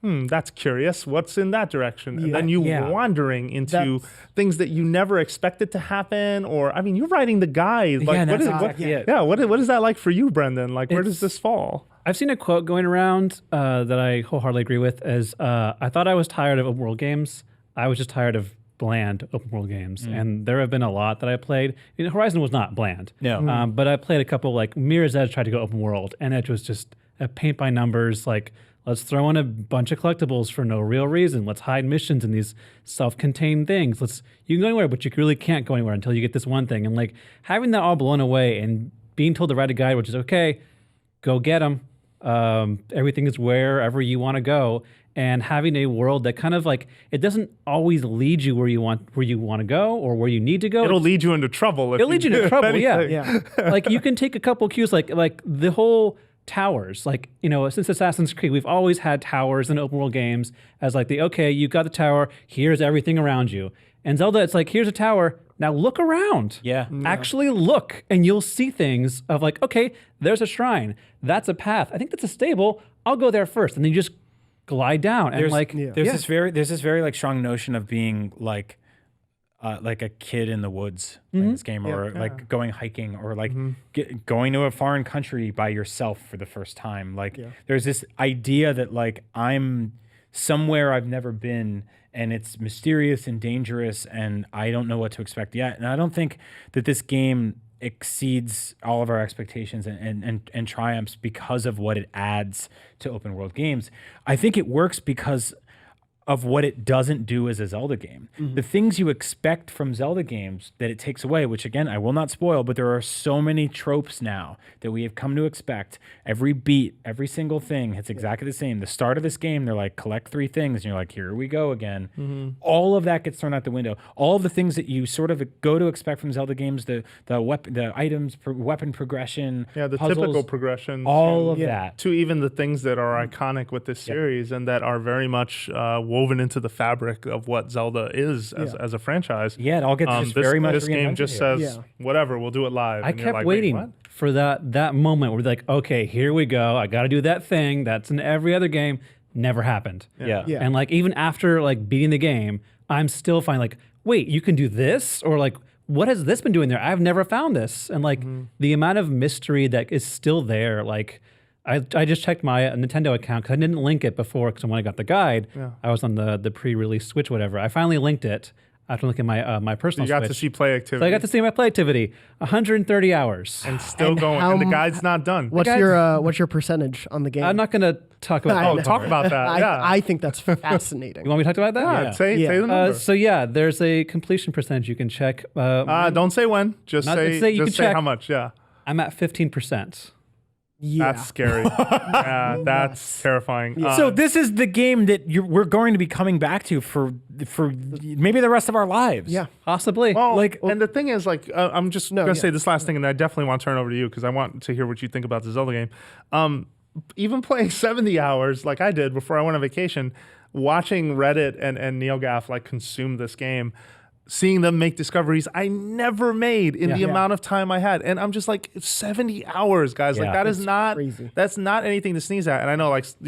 that's curious, what's in that direction? And then wandering into things that you never expected to happen. Or, I mean, you're writing the guide. Like, what is that like for you, Brendan? Like, where does this fall? I've seen a quote going around that I wholeheartedly agree with, as I thought I was tired of open world games. I was just tired of bland open world games, and there have been a lot that I played. Horizon was not bland, but I played a couple, like Mirror's Edge tried to go open world, and it was just a paint by numbers, like let's throw in a bunch of collectibles for no real reason. Let's hide missions in these self-contained things. You can go anywhere, but you really can't go anywhere until you get this one thing. And like having that all blown away and being told to write a guide, which is okay, go get them. Everything is wherever you want to go. And having a world that kind of like, it doesn't always lead you where you want to go or where you need to go. It'll lead you into trouble. It'll lead you into trouble, yeah. Like you can take a couple cues, like the whole towers. Like, since Assassin's Creed, we've always had towers in open world games as like you got the tower, here's everything around you. And Zelda, it's like, here's a tower, now look around. Actually look, and you'll see things of like, okay, there's a shrine, that's a path, I think that's a stable, I'll go there first. And then you just glide down, and there's this very like strong notion of being like a kid in the woods in this game, or like going hiking, or like going to a foreign country by yourself for the first time. Like there's this idea that like I'm somewhere I've never been, and it's mysterious and dangerous, and I don't know what to expect yet. And I don't think that this game exceeds all of our expectations and triumphs because of what it adds to open world games. I think it works because of what it doesn't do as a Zelda game. The things you expect from Zelda games that it takes away, which again, I will not spoil, but there are so many tropes now that we have come to expect. Every beat, every single thing, it's exactly the same. The start of this game, they're like, collect 3 things, and you're like, here we go again. All of that gets thrown out the window. All of the things that you sort of go to expect from Zelda games, the items, weapon progression, the puzzles, typical progression, all of that. to even the things that are iconic with this series and that are very much woven into the fabric of what Zelda is as a franchise. Yeah, it all gets just very much this game reinvented just here. says whatever, we'll do it live. I And you're kept like, wait, waiting what? for that moment where like, okay, here we go. I got to do that thing that's in every other game. Never happened. Yeah. And like even after like beating the game, I'm still finding like, wait, you can do this, or like, what has this been doing there? I've never found this. And like the amount of mystery that is still there, like. I just checked my Nintendo account because I didn't link it before, because when I got the guide, I was on the pre-release Switch, whatever. I finally linked it after looking at my personal You got Switch. to see play activity. So I got to see my play activity, 130 hours. and still And going, how and the m- guide's not done. What's your percentage on the game? I'm not going to talk about I that. know. Talk about that. I think that's fascinating. You want me to talk about that? Yeah, say the number. So yeah, there's a completion percentage you can check. Don't say when. Just Not- say, you can just say check. how much. Yeah, I'm at 15%. Yeah. that's scary. Yeah, that's terrifying. So this is the game that we're going to be coming back to for maybe the rest of our lives. Yeah. Possibly. Well, and the thing is, like, I'm just gonna yeah. say this last thing, and I definitely want to turn over to you because I want to hear what you think about the Zelda game. Even playing 70 hours like I did before I went on vacation, watching Reddit and NeoGAF like consume this game, seeing them make discoveries I never made in the amount of time I had, and I'm just like, 70 hours, guys. Like that is not crazy. that's not anything to sneeze at. And I know, like, some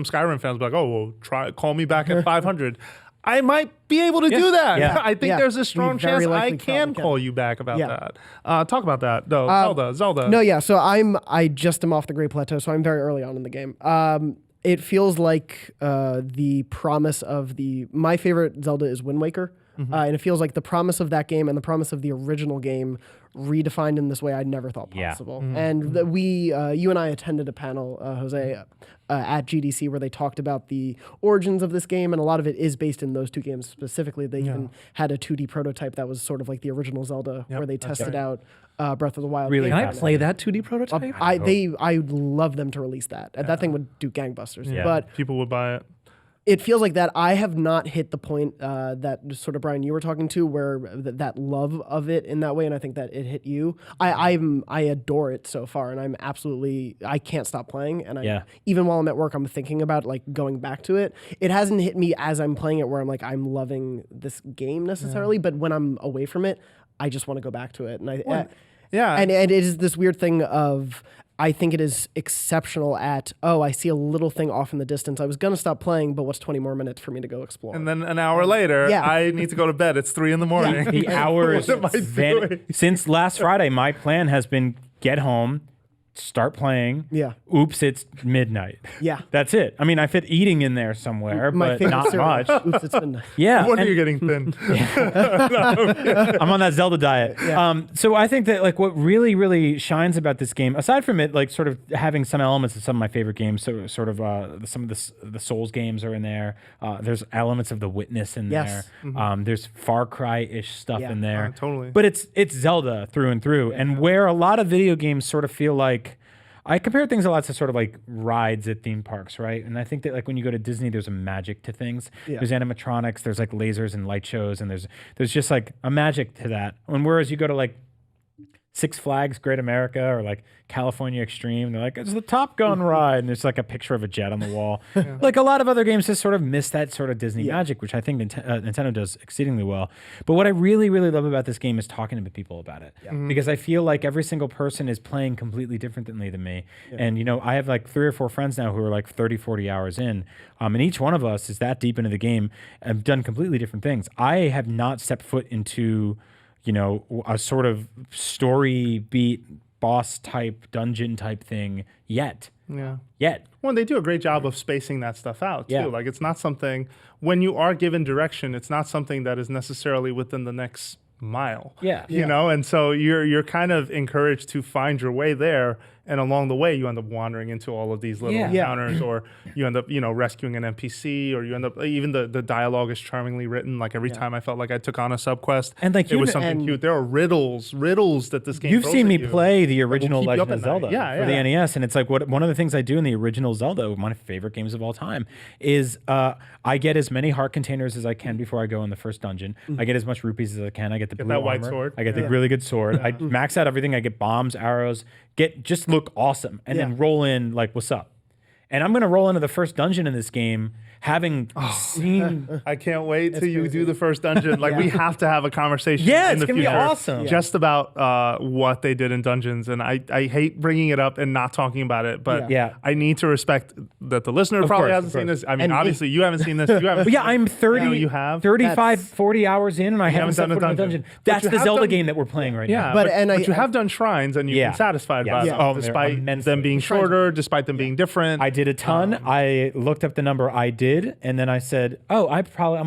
Skyrim fans will be like, oh, well, call me back at 500. I might be able to do that. Yeah. I think Yeah. there's a We strong very chance I likely can probably call you back about Yeah. that. Talk about that, though. Zelda. No, yeah. So I just am off the Great Plateau, so I'm very early on in the game. It feels like the promise of my favorite Zelda is Wind Waker. And it feels like the promise of that game and the promise of the original game redefined in this way I never thought Yeah. possible. And you and I attended a panel, Jose, at GDC where they talked about the origins of this game, and a lot of it is based in those 2 games specifically. They even had a 2D prototype that was sort of like the original Zelda, where they tested out Breath of the Wild. Really Can I fast. play that 2D prototype? I would love them to release that. That thing would do gangbusters. Yeah, But people would buy it. it feels like that. I have not hit the point that sort of, Brian, you were talking to, where that love of it in that way, and I think that it hit you. I adore it so far, and I can't stop playing. And even while I'm at work, I'm thinking about like going back to it. It hasn't hit me as I'm playing it, where I'm like, I'm loving this game necessarily, but when I'm away from it, I just want to go back to it. And and it is this weird thing of, I think it is exceptional at, I see a little thing off in the distance. I was going to stop playing, but what's 20 more minutes for me to go explore? And then an hour later, I need to go to bed. It's 3 a.m. The hours What am I doing? since last Friday, my plan has been get home, start playing. Yeah. Oops, it's midnight. Yeah. That's it. I mean, I fit eating in there somewhere, My but favorite not cereal. much. Oops, it's been Yeah. No wonder and- you're getting thin. I'm on that Zelda diet. So I think that like what really, really shines about this game, aside from it like sort of having some elements of some of my favorite games, so sort of some of the Souls games are in there. There's elements of The Witness in Yes. there. There's Far Cry-ish stuff in there. Totally. But it's Zelda through and through. And where a lot of video games sort of feel like, I compare things a lot to sort of like rides at theme parks, right? And I think that like when you go to Disney, there's a magic to things. Yeah. There's animatronics, there's like lasers and light shows, and there's just like a magic to that. And whereas you go to like Six Flags Great America or like California Extreme, they're like, it's the Top Gun ride, and there's like a picture of a jet on the wall. Like a lot of other games just sort of miss that sort of Disney magic, which I think Nintendo does exceedingly well. But what I really, really love about this game is talking to people about it. Because I feel like every single person is playing completely differently than me. And, you know, I have like 3 or 4 friends now who are like 30, 40 hours in. And each one of us is that deep into the game and have done completely different things. I have not stepped foot into, you know, a sort of story beat, boss type, dungeon type thing yet. Yet. Well, they do a great job of spacing that stuff out, too. Yeah. Like, it's not something, when you are given direction, it's not something that is necessarily within the next mile. Yeah. You know, and so you're kind of encouraged to find your way there. And along the way, you end up wandering into all of these little encounters, or you end up, rescuing an NPC, or you end up, even the dialogue is charmingly written. Like every time I felt like I took on a subquest, and like it was something cute. There are riddles that this game. You've seen me you play the original Legend of Zelda for the NES, and it's like one of the things I do in the original Zelda, one of my favorite games of all time, is I get as many heart containers as I can before I go in the first dungeon. I get as much rupees as I can. I get the blue armor. white sword. I get the really good sword. I max out everything. I get bombs, arrows. Just look awesome, and then roll in like, what's up? And I'm gonna roll into the first dungeon in this game, having seen. I can't wait till you do the first dungeon. Like we have to have a conversation. Yeah, in it's the gonna be future awesome. Just about what they did in dungeons, and I hate bringing it up and not talking about it, but I need to respect that the listener probably hasn't seen this. I mean, obviously you haven't seen this. You haven't. Yeah, I'm 30. You have 35, 40 hours in, and I haven't done a dungeon. That's the Zelda game that we're playing right now. But you have done shrines, and you've been satisfied by them, despite them being shorter, despite them being different. I did a ton. I looked up the number I did, and then I said, "Oh, I'm probably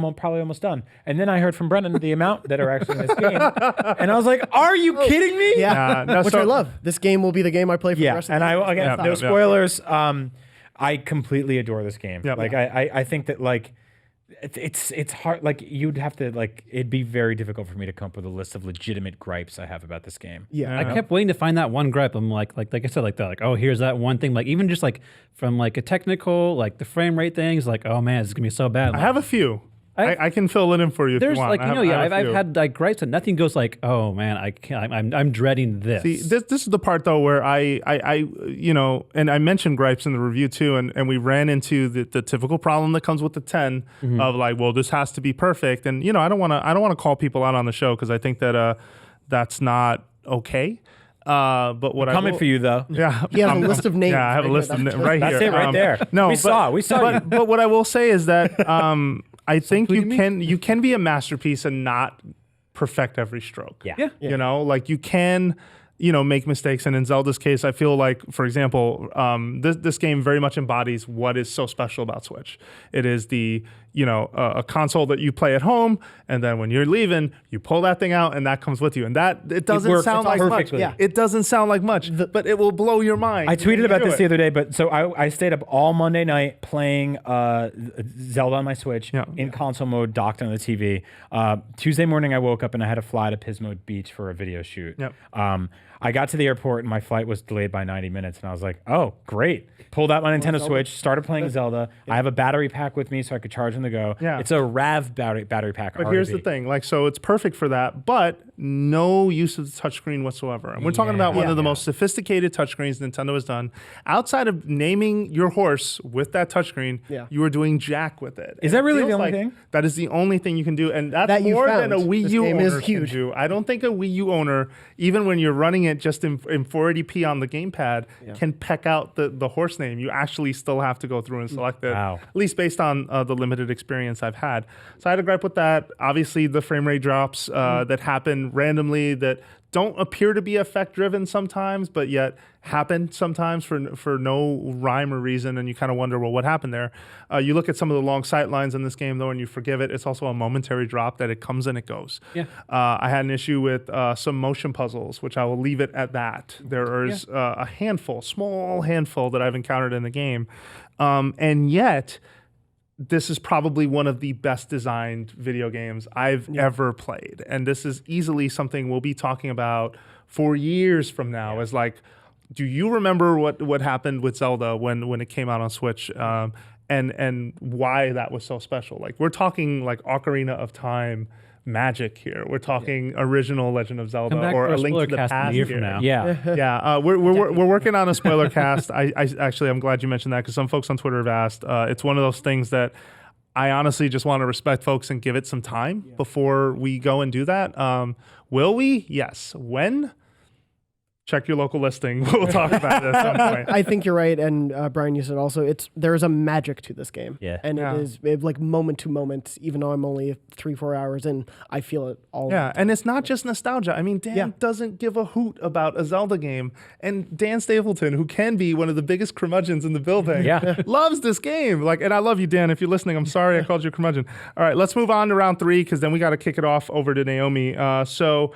almost done." And then I heard from Brendan the amount that are actually in this game, and I was like, "Are you kidding me?" Yeah, which I love. This game will be the game I play for the rest of the year. And no spoilers. I completely adore this game. Like I think that like. It's hard. Like you'd have to it'd be very difficult for me to come up with a list of legitimate gripes I have about this game. I kept waiting to find that one gripe. I'm like I said, oh, here's that one thing. Like even just from a technical, the frame rate things, oh man, this is gonna be so bad. I have a few. I can fill it in for you if you want. I've had gripes and nothing goes oh man, I can't. I'm dreading this. See, this is the part though where I and I mentioned gripes in the review too, and we ran into the typical problem that comes with the 10 of well, this has to be perfect, and I don't want to call people out on the show because I think that that's not okay. But what coming for you though. Yeah, he has a list of names. Yeah, I have a list of names right here. That's it right there. No, we saw you. But what I will say is that I think you can be a masterpiece and not perfect every stroke. Yeah. You can make mistakes. And in Zelda's case, I feel like, for example, this game very much embodies what is so special about Switch. It is a console that you play at home, and then when you're leaving, you pull that thing out, and that comes with you. And that it doesn't sound like much. Yeah. It doesn't sound like much, but it will blow your mind. I tweeted about this the other day, but so I stayed up all Monday night playing Zelda on my Switch in console mode, docked on the TV. Tuesday morning, I woke up and I had to fly to Pismo Beach for a video shoot. I got to the airport and my flight was delayed by 90 minutes, and I was like, "Oh, great!" Pulled out my Nintendo Switch, started playing Zelda. I have a battery pack with me, so I could charge on the go. Yeah. It's a RAV battery pack. But here's the thing, so it's perfect for that, but no use of the touchscreen whatsoever. And we're talking about one of the most sophisticated touchscreens Nintendo has done. Outside of naming your horse with that touchscreen, you are doing jack with it. Is that really the only thing? That is the only thing you can do, and that's more than a Wii U owner can do. I don't think a Wii U owner, even when you're running it just in 480p on the gamepad, can peck out the horse name. You actually still have to go through and select it, at least based on the limited experience I've had. So I had a gripe with that. Obviously, the frame rate drops that happen randomly that don't appear to be effect driven sometimes, but yet happen sometimes for no rhyme or reason, and you kind of wonder, well, what happened there? You look at some of the long sight lines in this game, though, and you forgive it. It's also a momentary drop that it comes and it goes. I had an issue with some motion puzzles, which I will leave it at that. There is a small handful that I've encountered in the game, and yet this is probably one of the best designed video games I've ever played. And this is easily something we'll be talking about for years from now as do you remember what happened with Zelda when it came out on Switch, and why that was so special? We're talking Ocarina of Time magic here. We're talking original Legend of Zelda or A Link to the Past year from now. We're working on a spoiler cast. I'm glad you mentioned that because some folks on Twitter have asked. It's one of those things that I honestly just want to respect folks and give it some time before we go and do that. Will we? Yes. When? check your local listing. We'll talk about it at some point. I think you're right, and Brian, you said also there is a magic to this game. Yeah. And it like moment to moment. Even though I'm only 3-4 hours in, I feel it all. Yeah, and it's not just nostalgia. I mean, Dan doesn't give a hoot about a Zelda game, and Dan Stapleton, who can be one of the biggest curmudgeons in the building, loves this game. Like, and I love you, Dan. If you're listening, I'm sorry I called you a curmudgeon. All right, let's move on to round 3 because then we got to kick it off over to Naomi. So.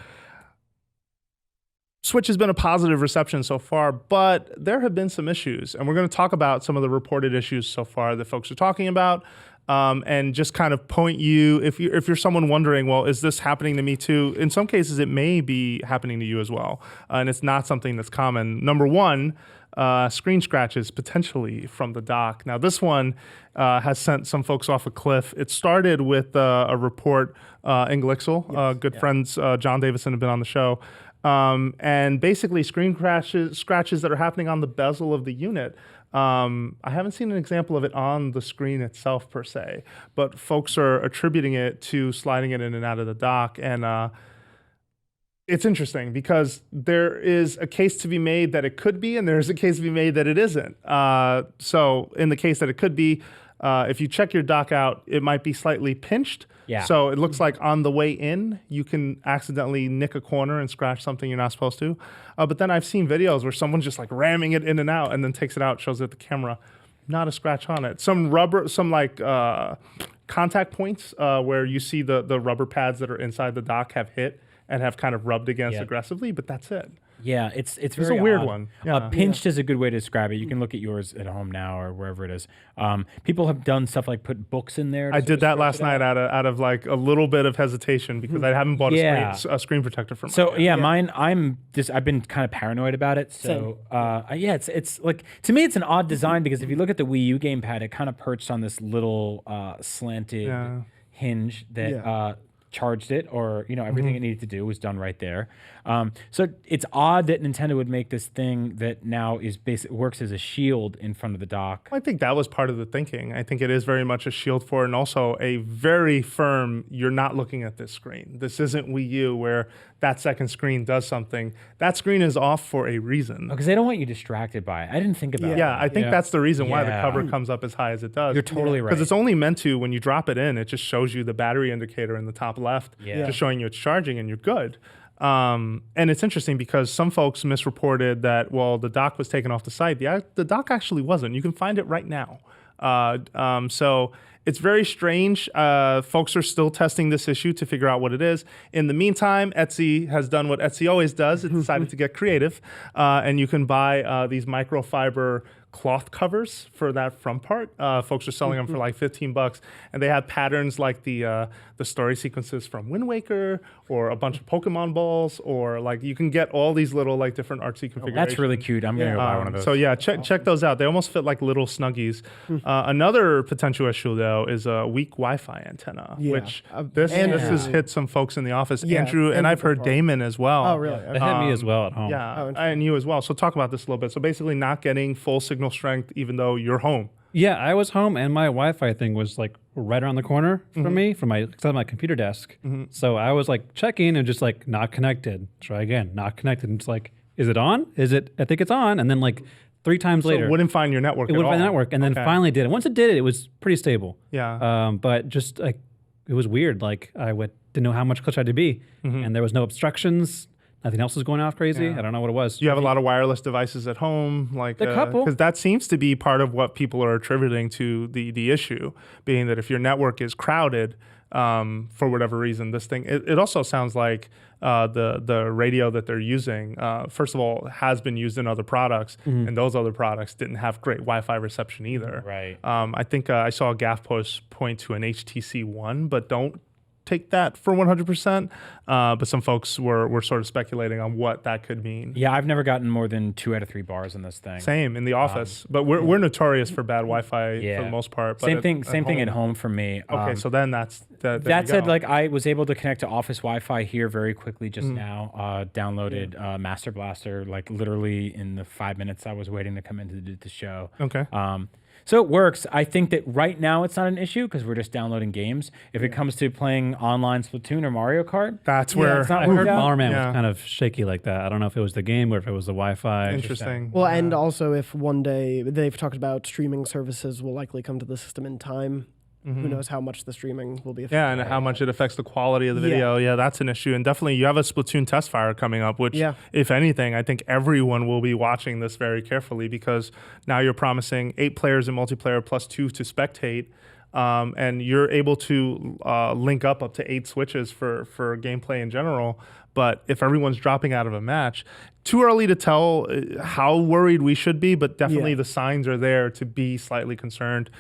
Switch has been a positive reception so far, but there have been some issues, and we're going to talk about some of the reported issues so far that folks are talking about, and just kind of point you, if you're someone wondering, well, is this happening to me too? In some cases, it may be happening to you as well, and it's not something that's common. Number one, screen scratches potentially from the dock. Now, this one has sent some folks off a cliff. It started with a report in Glixel. Good friends John Davison have been on the show. And basically screen scratches that are happening on the bezel of the unit. I haven't seen an example of it on the screen itself per se, but folks are attributing it to sliding it in and out of the dock. And it's interesting because there is a case to be made that it could be, and there's a case to be made that it isn't. So in the case that it could be, if you check your dock out, it might be slightly pinched. Yeah. So it looks like on the way in, you can accidentally nick a corner and scratch something you're not supposed to. But then I've seen videos where someone's just like ramming it in and out and then takes it out, shows it at the camera. Not a scratch on it. Some rubber, some like contact points where you see the rubber pads that are inside the dock have hit and have kind of rubbed against aggressively, but that's it. Yeah, it's a weird one. Yeah. Pinched is a good way to describe it. You can look at yours at home now or wherever it is. People have done stuff like put books in there. I did that last night out of like a little bit of hesitation because I haven't bought a screen protector for mine. So mine. I've been kind of paranoid about it. So it's like, to me it's an odd design because if you look at the Wii U gamepad, it kind of perched on this little slanted hinge that. Charged it, or everything it needed to do was done right there. So it's odd that Nintendo would make this thing that now works as a shield in front of the dock. I think that was part of the thinking. I think it is very much a shield for it, and also a very firm, you're not looking at this screen. This isn't Wii U where that second screen does something. That screen is off for a reason. Because they don't want you distracted by it. I didn't think about it. Yeah, I think that's the reason why the cover comes up as high as it does. You're totally right. Because it's only meant to, when you drop it in, it just shows you the battery indicator in the top left, just showing you it's charging and you're good. And it's interesting because some folks misreported that, well, the dock was taken off the site. The dock actually wasn't. You can find it right now. So it's very strange. Folks are still testing this issue to figure out what it is. In the meantime, Etsy has done what Etsy always does. It decided to get creative. And you can buy these microfiber cloth covers for that front part. Folks are selling them for like $15, and they have patterns like the story sequences from Wind Waker, or a bunch of Pokemon balls, or like you can get all these little like different artsy configurations. That's really cute. I'm gonna go buy one of those. So yeah, check those out. They almost fit like little snuggies. Another potential issue though is a weak Wi-Fi antenna, which this has hit some folks in the office. Andrew, and I've heard Damon as well. Oh really? It hit me as well at home. Yeah, and you as well. So talk about this a little bit. So basically, not getting full signal strength even though you're home. Yeah, I was home and my Wi-Fi thing was like right around the corner from me, from my computer desk. So I was like checking and just like not connected. Try again, not connected. And it's like, is it on? Is it? I think it's on. And then like 3 times later, it wouldn't find your network. It wouldn't find the network, and then finally did it. Once it did it, it was pretty stable. Yeah. But just like it was weird. Like didn't know how much close I had to be, and there was no obstructions. Nothing else was going off crazy. I don't know what it was. Do you have a lot of wireless devices at home? Like a couple. Because that seems to be part of what people are attributing to the issue, being that if your network is crowded, for whatever reason, this thing, it also sounds like the radio that they're using, first of all, has been used in other products, and those other products didn't have great Wi-Fi reception either. Right. I think I saw a GAF post point to an HTC One, but don't take that for 100%, but some folks were sort of speculating on what that could mean. Yeah, I've never gotten more than 2 out of 3 bars in this thing. Same in the office, but we're notorious for bad Wi-Fi for the most part. But Same thing at home for me. Okay, so then that's That said, like I was able to connect to office Wi-Fi here very quickly just now. Downloaded Master Blaster like literally in the 5 minutes I was waiting to come in to do the show. Okay. So it works. I think that right now it's not an issue because we're just downloading games. If it comes to playing online Splatoon or Mario Kart, that's where it's not I heard worked out. Bomberman was kind of shaky like that. I don't know if it was the game or if it was the Wi-Fi. Interesting. Well, and also if one day they've talked about streaming services will likely come to the system in time. Who knows how much the streaming will be affected. Yeah, and how much it affects the quality of the video. Yeah, that's an issue. And definitely you have a Splatoon test fire coming up, which, if anything, I think everyone will be watching this very carefully because now you're promising 8 players in multiplayer plus 2 to spectate. And you're able to link up to 8 switches for gameplay in general. But if everyone's dropping out of a match, too early to tell how worried we should be, but definitely the signs are there to be slightly concerned.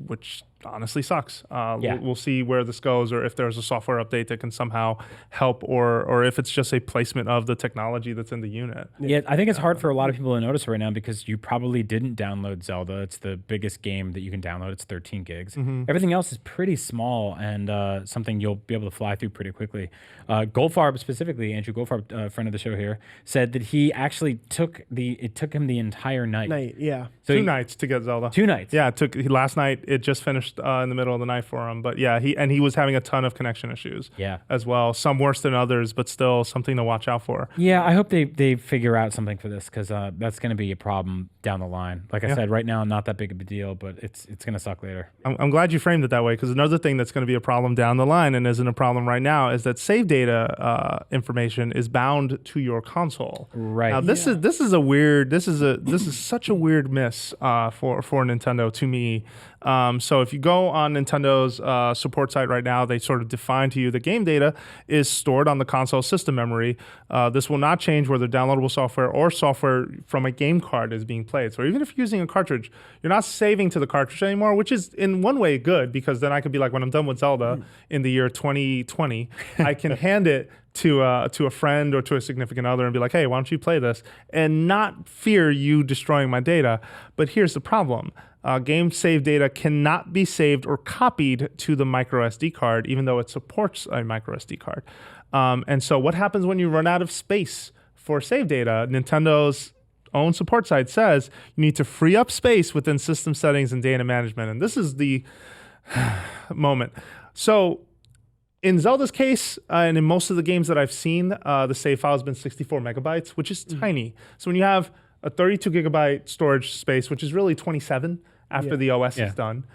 Which honestly sucks. We'll see where this goes, or if there's a software update that can somehow help, or if it's just a placement of the technology that's in the unit. Yeah, I think it's hard for a lot of people to notice right now because you probably didn't download Zelda. It's the biggest game that you can download. It's 13 gigs. Everything else is pretty small and something you'll be able to fly through pretty quickly. Goldfarb specifically, Andrew Goldfarb, friend of the show here, said that he actually took him the entire night. So 2 nights to get Zelda. 2 nights. Yeah, last night. It just finished in the middle of the night for him. But yeah, he was having a ton of connection issues. As well. Some worse than others, but still something to watch out for. Yeah, I hope they figure out something for this because that's going to be a problem down the line. Like I said, right now not that big of a deal, but it's going to suck later. I'm glad you framed it that way because another thing that's going to be a problem down the line and isn't a problem right now is that save data information is bound to your console. Right. Now this is such a weird miss for Nintendo to me. So if you go on Nintendo's support site right now, they sort of define to you the game data is stored on the console system memory. This will not change whether downloadable software or software from a game card is being played. So even if you're using a cartridge, you're not saving to the cartridge anymore, which is in one way good because then I could be like, when I'm done with Zelda in the year 2020, I can hand it to a friend or to a significant other and be like, hey, why don't you play this? And not fear you destroying my data. But here's the problem. Game save data cannot be saved or copied to the micro SD card, even though it supports a micro SD card. And so what happens when you run out of space for save data? Nintendo's own support site says you need to free up space within system settings and data management. And this is the moment. So in Zelda's case, and in most of the games that I've seen, the save file has been 64 megabytes, which is tiny. So when you have a 32 gigabyte storage space, which is really 27 after the OS is done,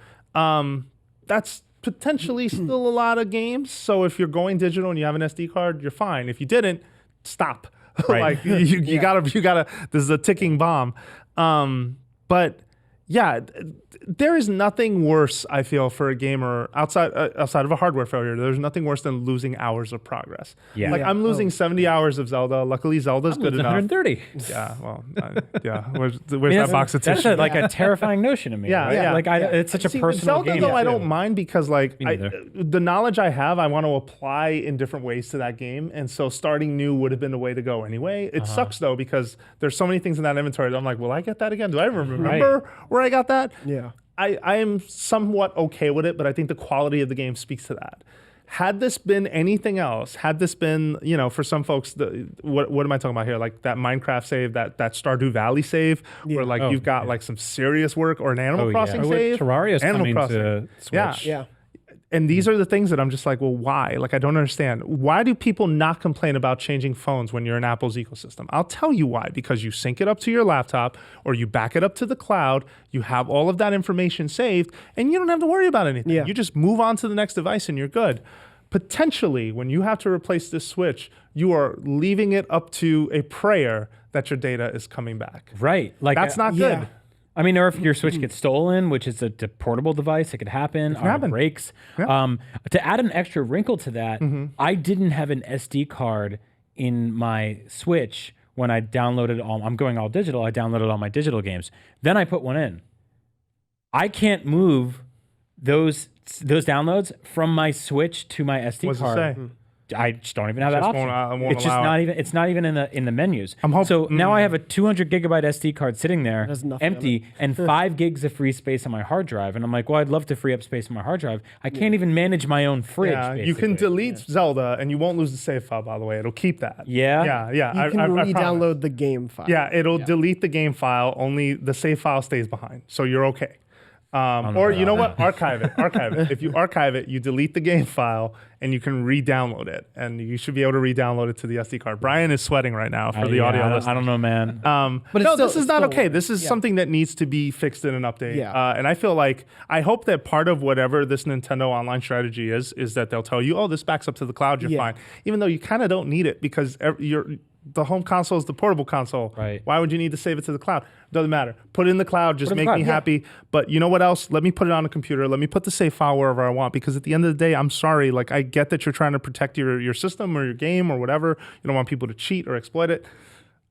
that's potentially still a lot of games. So if you're going digital and you have an SD card, you're fine. If you didn't, stop. Right. Like you gotta. This is a ticking bomb. But yeah, there is nothing worse, I feel, for a gamer outside of a hardware failure. There's nothing worse than losing hours of progress. Like I'm losing 70 hours of Zelda. Luckily, Zelda's good enough. 130. Yeah, well, Where's that box of tissue? That's like a terrifying notion to me. Yeah. Like it's such a personal Zelda, game. though, I don't mind because like the knowledge I have, I want to apply in different ways to that game, and so starting new would have been the way to go anyway. It sucks though because there's so many things in that inventory that I'm like, will I get that again? Do I remember where I got that? Yeah. I am somewhat okay with it, but I think the quality of the game speaks to that. Had this been anything else, had this been, for some folks, what am I talking about here? Like that Minecraft save, that Stardew Valley save, where like you've got like some serious work, or an Animal Crossing save. Terraria's Animal coming to Switch. Yeah. And these are the things that I'm just like, well, why? Like, I don't understand. Why do people not complain about changing phones when you're in Apple's ecosystem? I'll tell you why. Because you sync it up to your laptop or you back it up to the cloud. You have all of that information saved and you don't have to worry about anything. Yeah. You just move on to the next device and you're good. Potentially, when you have to replace this switch, you are leaving it up to a prayer that your data is coming back. Right. Like That's not good. Yeah. I mean, or if your Switch gets stolen, which is a portable device, it could happen. It breaks. Yeah. To add an extra wrinkle to that, I didn't have an SD card in my Switch when I downloaded I'm going all digital. I downloaded all my digital games. Then I put one in. I can't move those downloads from my Switch to my SD What's card. it say? I just don't even have that Just option. won't It's just allow not it. even. It's not even in the menus. hoping- So now I have a 200 gigabyte SD card sitting there, has nothing on empty, and 5 gigs of free space on my hard drive. And I'm like, well, I'd love to free up space on my hard drive. I can't even manage my own fridge. Yeah, you can basically. delete Zelda, and you won't lose the save file. By the way, it'll keep that. Yeah? Yeah. You can I promise. re-download the game file. Yeah, it'll delete the game file. Only the save file stays behind, so you're okay. Or you know what? Archive it. Archive it. If you archive it, you delete the game file and you can re-download it, and you should be able to re-download it to the SD card. Brian is sweating right now for the Yeah, audio. I don't know, man. But No, it's still, this is not still- okay. This is something that needs to be fixed in an update. Yeah. And I feel like I hope that part of whatever this Nintendo online strategy is that they'll tell you, oh, this backs up to the cloud, you're Yeah. fine. Even though you kind of don't need it because the home console is the portable console. Right. Why would you need to save it to the cloud? Doesn't matter. Put it in the cloud. Just in the make cloud, me yeah. happy. But you know what else? Let me put it on a computer. Let me put the save file wherever I want. Because at the end of the day, I'm sorry. Like, I get that you're trying to protect your system or your game or whatever. You don't want people to cheat or exploit it.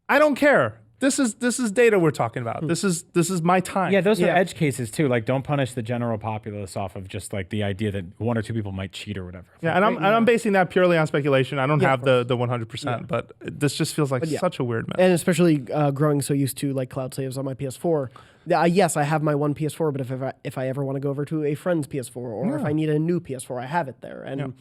I don't care. This is data we're talking about. This is my time. Yeah, those are edge cases too. Like, don't punish the general populace off of just like the idea that 1 or 2 people might cheat or whatever. Yeah, and I'm basing that purely on speculation. I don't have the 100%, but this just feels like such a weird mess. And especially growing so used to like cloud saves on my PS4. Yes, I have my one PS4, but if I ever want to go over to a friend's PS4 or if I need a new PS4, I have it there. And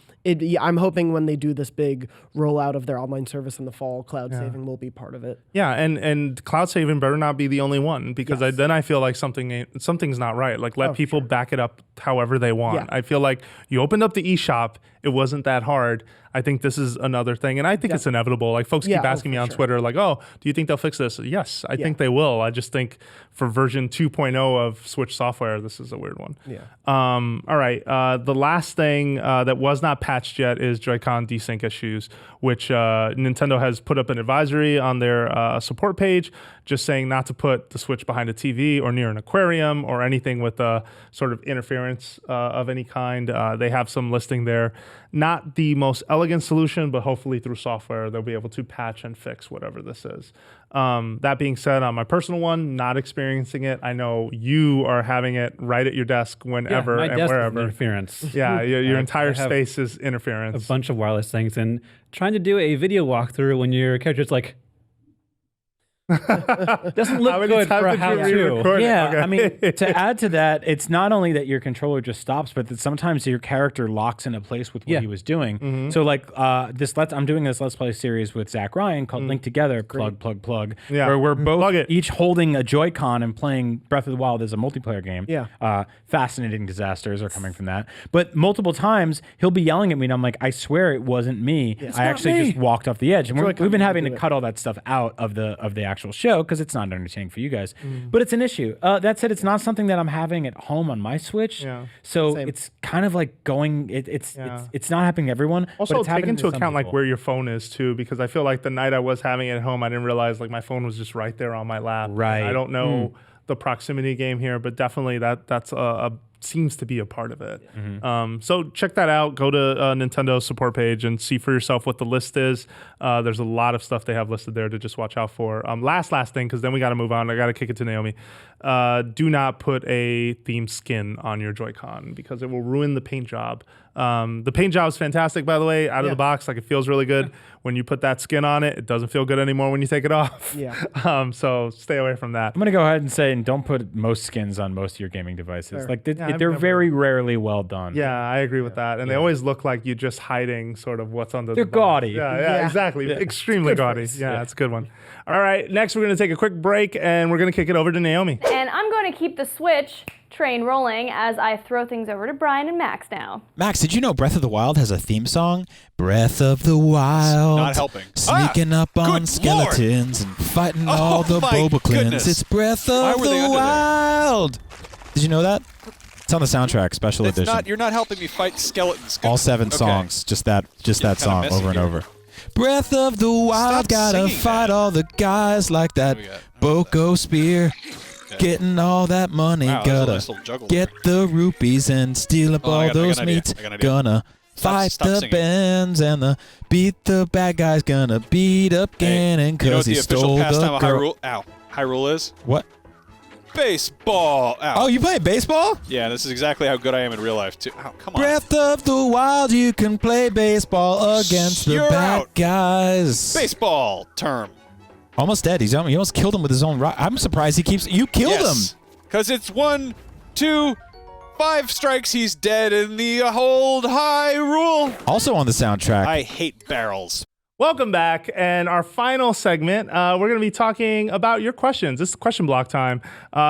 I'm hoping when they do this big rollout of their online service in the fall, cloud saving will be part of it. Yeah, and cloud saving better not be the only one because then I feel like something's not right. Like let people back it up however they want. Yeah. I feel like you opened up the eShop, it wasn't that hard. I think this is another thing, and I think it's inevitable. Like folks keep asking me on Twitter, like, "Oh, do you think they'll fix this?" Yes, I think they will. I just think for version 2.0 of Switch software, this is a weird one. Yeah. All right. The last thing that was not patched yet is Joy-Con desync issues, which Nintendo has put up an advisory on their support page, just saying not to put the Switch behind a TV or near an aquarium or anything with a sort of interference of any kind. They have some listing there. Not the most elegant solution, but hopefully through software, they'll be able to patch and fix whatever this is. That being said, on my personal one, not experiencing it. I know you are having it right at your desk whenever my and desk is wherever. interference. Yeah, your entire I have space is A interference. bunch of wireless things, and trying to do a video walkthrough when your character's like doesn't look How many good times for a did you how-to. re-record it? Yeah, Okay. I mean, to add to that, it's not only that your controller just stops, but that sometimes your character locks into place with what he was doing. So, like, I'm doing this Let's Play series with Zach Ryan called Link Together, plug, Yeah. where we're both Plug it. each holding a Joy-Con and playing Breath of the Wild as a multiplayer game. Yeah. Fascinating disasters are coming from that. But multiple times, he'll be yelling at me, and I'm like, I swear it wasn't me. I actually just walked off the edge. And we've been having to cut all that stuff out of the actual show because it's not entertaining for you guys. But it's an issue. That said, it's not something that I'm having at home on my Switch. Yeah. So Same. it's kind of like going. It's not happening to everyone. Also, but it's take happening into to some account like people. where your phone is too, because I feel like the night I was having it at home, I didn't realize like my phone was just right there on my lap. Right. I don't know the proximity game here, but definitely that's a seems to be a part of it. So check that out. Go to Nintendo's support page and see for yourself what the list is. There's a lot of stuff they have listed there to just watch out for. Last thing, because then we got to move on. I got to kick it to Naomi. Do not put a themed skin on your Joy-Con because it will ruin the paint job. The paint job is fantastic, by the way, out of the box. Like it feels really good. When you put that skin on it, it doesn't feel good anymore when you take it off. Yeah. So stay away from that. I'm gonna go ahead and say, and don't put most skins on most of your gaming devices. Fair. Like I've they're never- very rarely well done. Yeah, I agree with that. And they always look like you're just hiding sort of what's under They're the box. gaudy. Yeah, exactly. Extremely gaudy. Yeah, that's a good one. All right, next we're going to take a quick break and we're going to kick it over to Naomi. And I'm going to keep the Switch train rolling as I throw things over to Brian and Max now. Max, did you know Breath of the Wild has a theme song? Breath of the Wild. Not helping. Sneaking up on good skeletons and fighting all the my Boboclins. goodness. It's Breath Why of were they the under there? Wild. Did you know that? It's on the soundtrack, special That's edition. not. You're not helping me fight skeletons. All 7 Okay. songs, just that kinda song messy over and here. over. Breath of the Wild, gotta singing fight that. all the guys like that we got? Boko spear. Getting all that money, Wow, there's a gotta nice little juggle get the rupees and steal up Oh, I all got an those idea. meats. I got an idea. Gonna fight stop the singing. bands and beat the bad guys. Gonna beat up Ganon You know cause what he the official stole pastime the of girl. Hyrule is? What? Baseball. Ow. Oh, you play baseball? Yeah, this is exactly how good I am in real life, too. Ow, come on. Breath of the Wild, you can play baseball against the You're bad out. guys. Baseball term. Almost dead. He almost killed him with his own rock. I'm surprised he keeps. You killed him. Because it's 1, 2, 5 strikes, he's dead in the hold high rule. Also on the soundtrack. I hate barrels. Welcome back, and our final segment, we're going to be talking about your questions. This is question block time.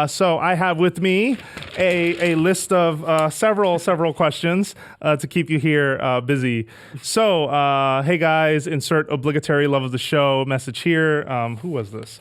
So I have with me a list of several questions to keep you here busy. So, hey guys, insert obligatory love of the show message here. Who was this?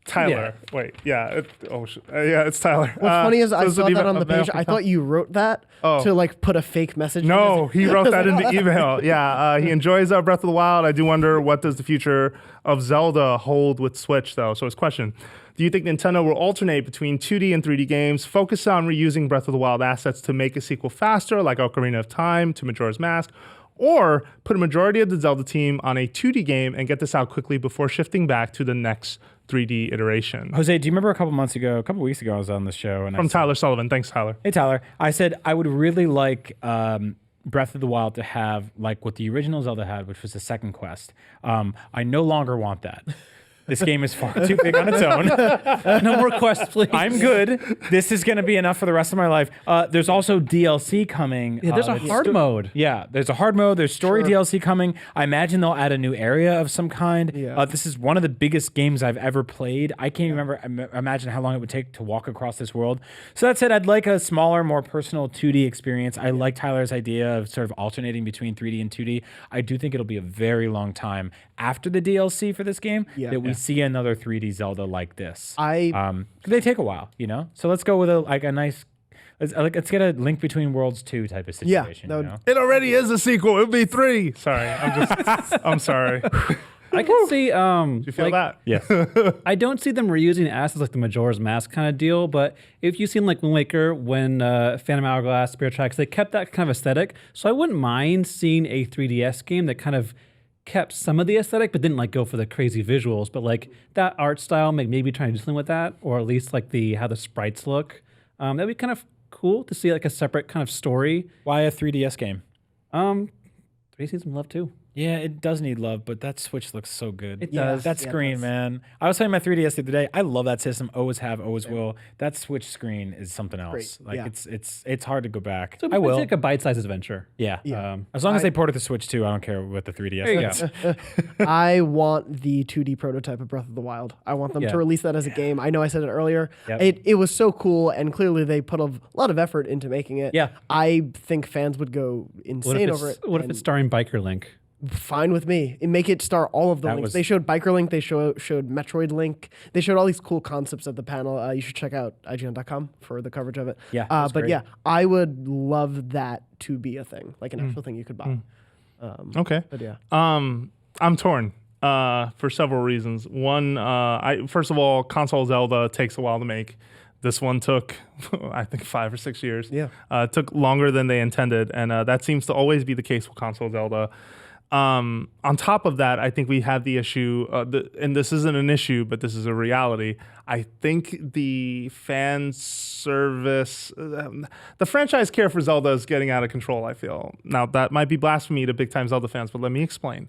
Tyler. Yeah. Wait, yeah. It's Tyler. What's funny is I this saw would be that on a the page. male I thought you wrote that Oh. to like put a fake message. No, in he wrote that in the email. Yeah, he enjoys Breath of the Wild. I do wonder, what does the future of Zelda hold with Switch, though? So his question, do you think Nintendo will alternate between 2D and 3D games, focus on reusing Breath of the Wild assets to make a sequel faster, like Ocarina of Time to Majora's Mask, or put a majority of the Zelda team on a 2D game and get this out quickly before shifting back to the next 3D iteration? Jose, do you remember a couple weeks ago, I was on the show and From Tyler Sullivan. Thanks, Tyler. Hey, Tyler. I said I would really like Breath of the Wild to have like what the original Zelda had, which was the second quest. I no longer want that. This game is far too big on its own. No more quests, please. I'm good. This is going to be enough for the rest of my life. There's also DLC coming. Yeah, there's a hard mode. Yeah, there's a hard mode. There's story DLC coming. I imagine they'll add a new area of some kind. Yeah. This is one of the biggest games I've ever played. I can't remember. Imagine how long it would take to walk across this world. So that said, I'd like a smaller, more personal 2D experience. I like Tyler's idea of sort of alternating between 3D and 2D. I do think it'll be a very long time after the DLC for this game that we see another 3D Zelda like this. They take a while, you know. So let's go with a nice. Let's get a Link Between Worlds 2 type of situation. that would- you know? It already is a sequel. It would be 3. Sorry, I'm sorry. I can see. You feel that? Yes. I don't see them reusing assets like the Majora's Mask kind of deal, but if you've seen like Wind Waker, when Phantom Hourglass, Spirit Tracks, they kept that kind of aesthetic. So I wouldn't mind seeing a 3DS game that kind of kept some of the aesthetic, but didn't like go for the crazy visuals. But like that art style, maybe trying to do something with that, or at least like how the sprites look. That'd be kind of cool to see like a separate kind of story. Why a 3DS game? 3D needs some love too. Yeah, it does need love, but that Switch looks so good. It does. That screen, man. I was playing my 3DS the other day. I love that system. Always have, always will. That Switch screen is something else. Great. Like it's hard to go back. So I will. It's like a bite-sized adventure. Yeah. Yeah. As long as they port it to Switch too, I don't care what the 3DS There you is. go. I want the 2D prototype of Breath of the Wild. I want them Yeah. to release that as a game. I know I said it earlier. Yep. It was so cool, and clearly they put a lot of effort into making it. Yeah. I think fans would go insane over it. What if and it's starring Biker Link? fine with me? And make it star all of the links. They showed Biker Link. They showed Metroid Link. They showed all these cool concepts at the panel. You should check out IGN.com for the coverage of it. Yeah, but great. yeah, I would love that to be a thing, like an actual thing you could buy. Okay. But yeah. I'm torn for several reasons. One, first of all, console Zelda takes a while to make. This one took, I think, 5 or 6 years. Yeah. It took longer than they intended, and that seems to always be the case with console Zelda. On top of that, I think we have the issue, and this isn't an issue, but this is a reality. I think the fan service, the franchise care for Zelda is getting out of control, I feel. Now, that might be blasphemy to big-time Zelda fans, but let me explain.